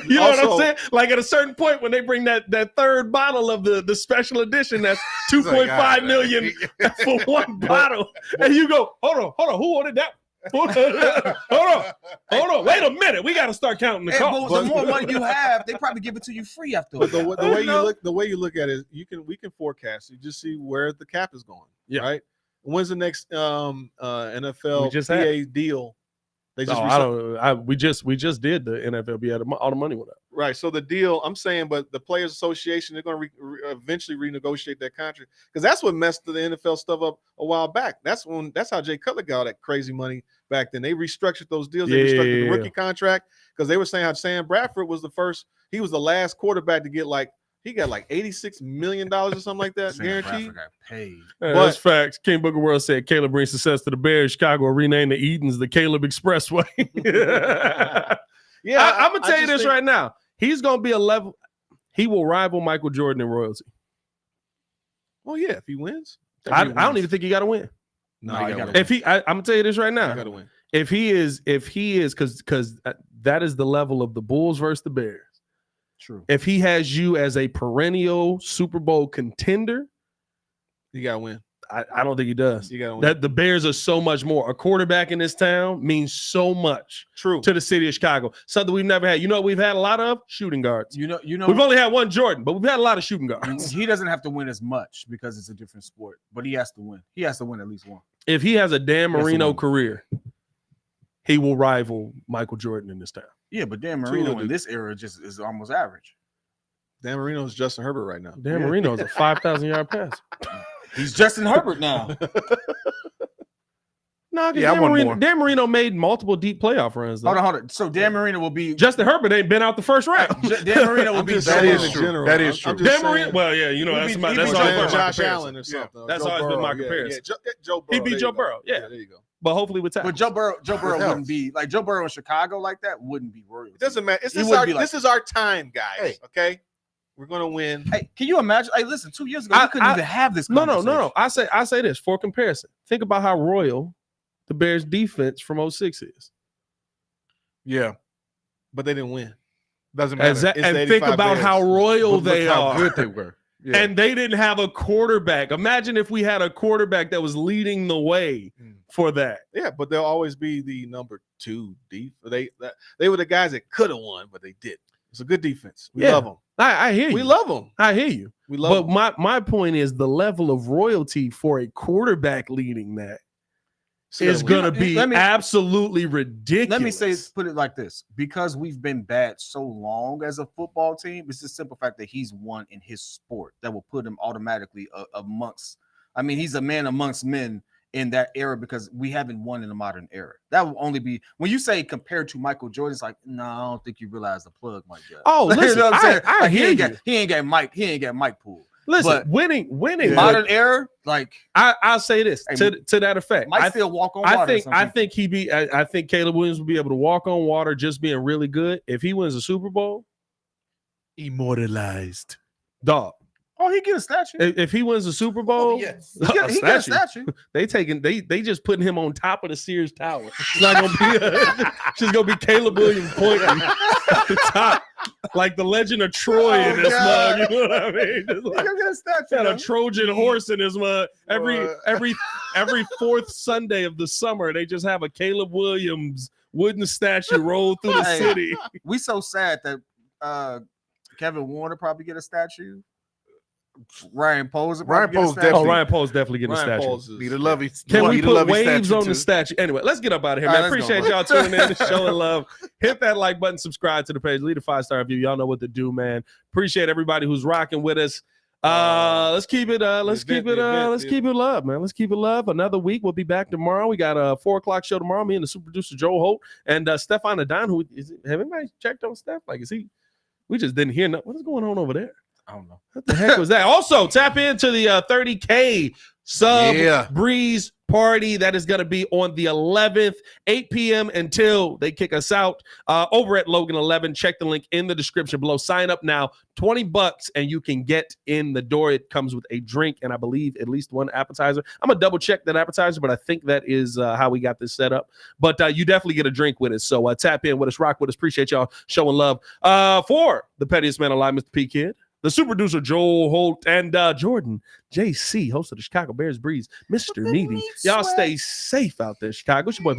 You know what I'm saying? Like at a certain point when they bring that third bottle of the special edition that's 2.5 million for one bottle, and you go, hold on, who ordered that? Hold on. Wait a minute. We got to start counting the Hey, cost. but the more money you have, they probably give it to you free after. But the way you look at it, we can forecast. You just see where the cap is going. Yeah. Right. When's the next NFL We just PA deal? They just we just did the NFL. We had all the money with that. right. So the deal, I'm saying, but the Players Association, they're going to eventually renegotiate that contract because that's what messed the NFL stuff up a while back. That's how Jay Cutler got all that crazy money back then. They restructured those deals. They restructured the rookie contract because they were saying how Sam Bradford was he was the last quarterback to get he got $86 million or something like that, guaranteed. Got paid. That's facts. King Booker World said Caleb brings success to the Bears. Chicago will rename the Edens the Caleb Expressway. I'm gonna tell you this right now. He's gonna be a level. He will rival Michael Jordan in royalty. Oh yeah, if he wins, I don't even think he got to win. No, you got to If I'm gonna tell you this right now. got to win. If he is, because that is the level of the Bulls versus the Bears. True. If he has you as a perennial Super Bowl contender, You got to win. I don't think he does. You got to win. That the Bears are so much more. A quarterback in this town means so much True. to the city of Chicago. Something we've never had. You know what we've had a lot of? Shooting guards. You know. We've only had one Jordan, but we've had a lot of shooting guards. He doesn't have to win as much because it's a different sport, but he has to win. He has to win at least one. If he has a Dan Yes, Marino win. career, he will rival Michael Jordan in this town. Yeah, but Dan True, Marino in dude. this era just is almost average. Dan Marino's Justin Herbert right now. Dan Marino is a 5,000-yard pass. He's Justin Herbert now. No, Yeah, I want more. Dan Marino made multiple deep playoff runs. Though. Hold on. So Dan Marino will be Justin Herbert ain't been out the first round. Dan Marino will I'm be just that saying is in true. general. That is I'm true. just Dan Marino. saying, Well, yeah, you know He that's beat- my he that's beat always been my Josh comparison. Allen or something. That's Joe always been my Burrow, comparison. Joe He Burrow. beat there Joe you go. Burrow. Yeah, There you go. but hopefully with time. But Joe Burrow helps. wouldn't be like Joe Burrow in Chicago like that wouldn't be royalty. It doesn't matter. He wouldn't be like- This is our time, guys. Hey. Okay, we're gonna win. Hey, can you imagine? Hey, listen, 2 years ago, we couldn't even have this No. conversation. I say this for comparison. Think about how royal the Bears defense from 06 is. Yeah, But they didn't win. doesn't matter. As that, It's and the think 85 about Bears. how royal But look they how are. good they were. Yeah. And they didn't have a quarterback. Imagine if we had a quarterback that was leading the way for that. Yeah, but they'll always be the number 2 deep. They were the guys that could have won, but they didn't. It's a good defense. We love them. I hear you. We love them. I hear you. We love But them. my point is the level of royalty for a quarterback leading that is going to be let me- absolutely ridiculous. Let me put it like this: because we've been bad so long as a football team, it's the simple fact that he's won in his sport that will put him automatically amongst. I mean, he's a man amongst men in that era because we haven't won in the modern era. That will only be when you say compared to Michael Jordan. It's like, no, I don't think you realize the plug might get. Oh, You know listen, what I'm saying? I Like, hear you. He ain't got Mike Poole. Listen, but winning. Modern era, like I'll say this Hey, to that effect. Mike still walk on water. I think Caleb Williams will be able to walk on water just being really good. If he wins a Super Bowl, Immortalized. dog. Oh, he get a statue. If he wins a Super Bowl, yes. He get a statue. they just putting him on top of the Sears Tower. It's not gonna be it's just gonna be Caleb Williams pointing at the top, like the Legend of Troy in this God. mug. You know what I mean? Just He like, gonna get a statue. got a man. Trojan horse in his mug. Every Boy. fourth Sunday of the summer, they just have a Caleb Williams wooden statue roll through the Hey. city. We so sad that Kevin Warner probably get a statue. Ryan Poser. Ryan probably get a Poser statue. definitely- Ryan Poe's definitely getting a Ryan statue. Pauls is- Need a lovey. Can we need a put lovey waves statue on the too. statue? Anyway, let's get up out of here, All man. right, let's Appreciate go. y'all tuning in, showing love. Hit that like button, subscribe to the page, leave a 5-star review. Y'all know what to do, man. Appreciate everybody who's rocking with us. Let's keep it love, man. Let's keep it love. Another week. We'll be back tomorrow. We got a 4:00 show tomorrow. Me and the super producer Joe Holt and Stefan Adon. Have anybody checked on Steph? Like, is he? We just didn't hear nothing. What is going on over there? I don't know. What the heck was that? Also, tap into the 30K sub breeze party that is going to be on the 11th, 8 p.m. until they kick us out over at Logan 11. Check the link in the description below. Sign up now, $20, and you can get in the door. It comes with a drink and I believe at least one appetizer. I'm going to double check that appetizer, but I think that is how we got this set up. But you definitely get a drink with us. So tap in with us, rock with us. Appreciate y'all showing love. For the pettiest man alive, Mr. P Kid, the super producer Joel Holt, and Jordan JC, host of the Chicago Bears Breeze, Mr. Needy. Y'all stay safe out there, Chicago. It's your boy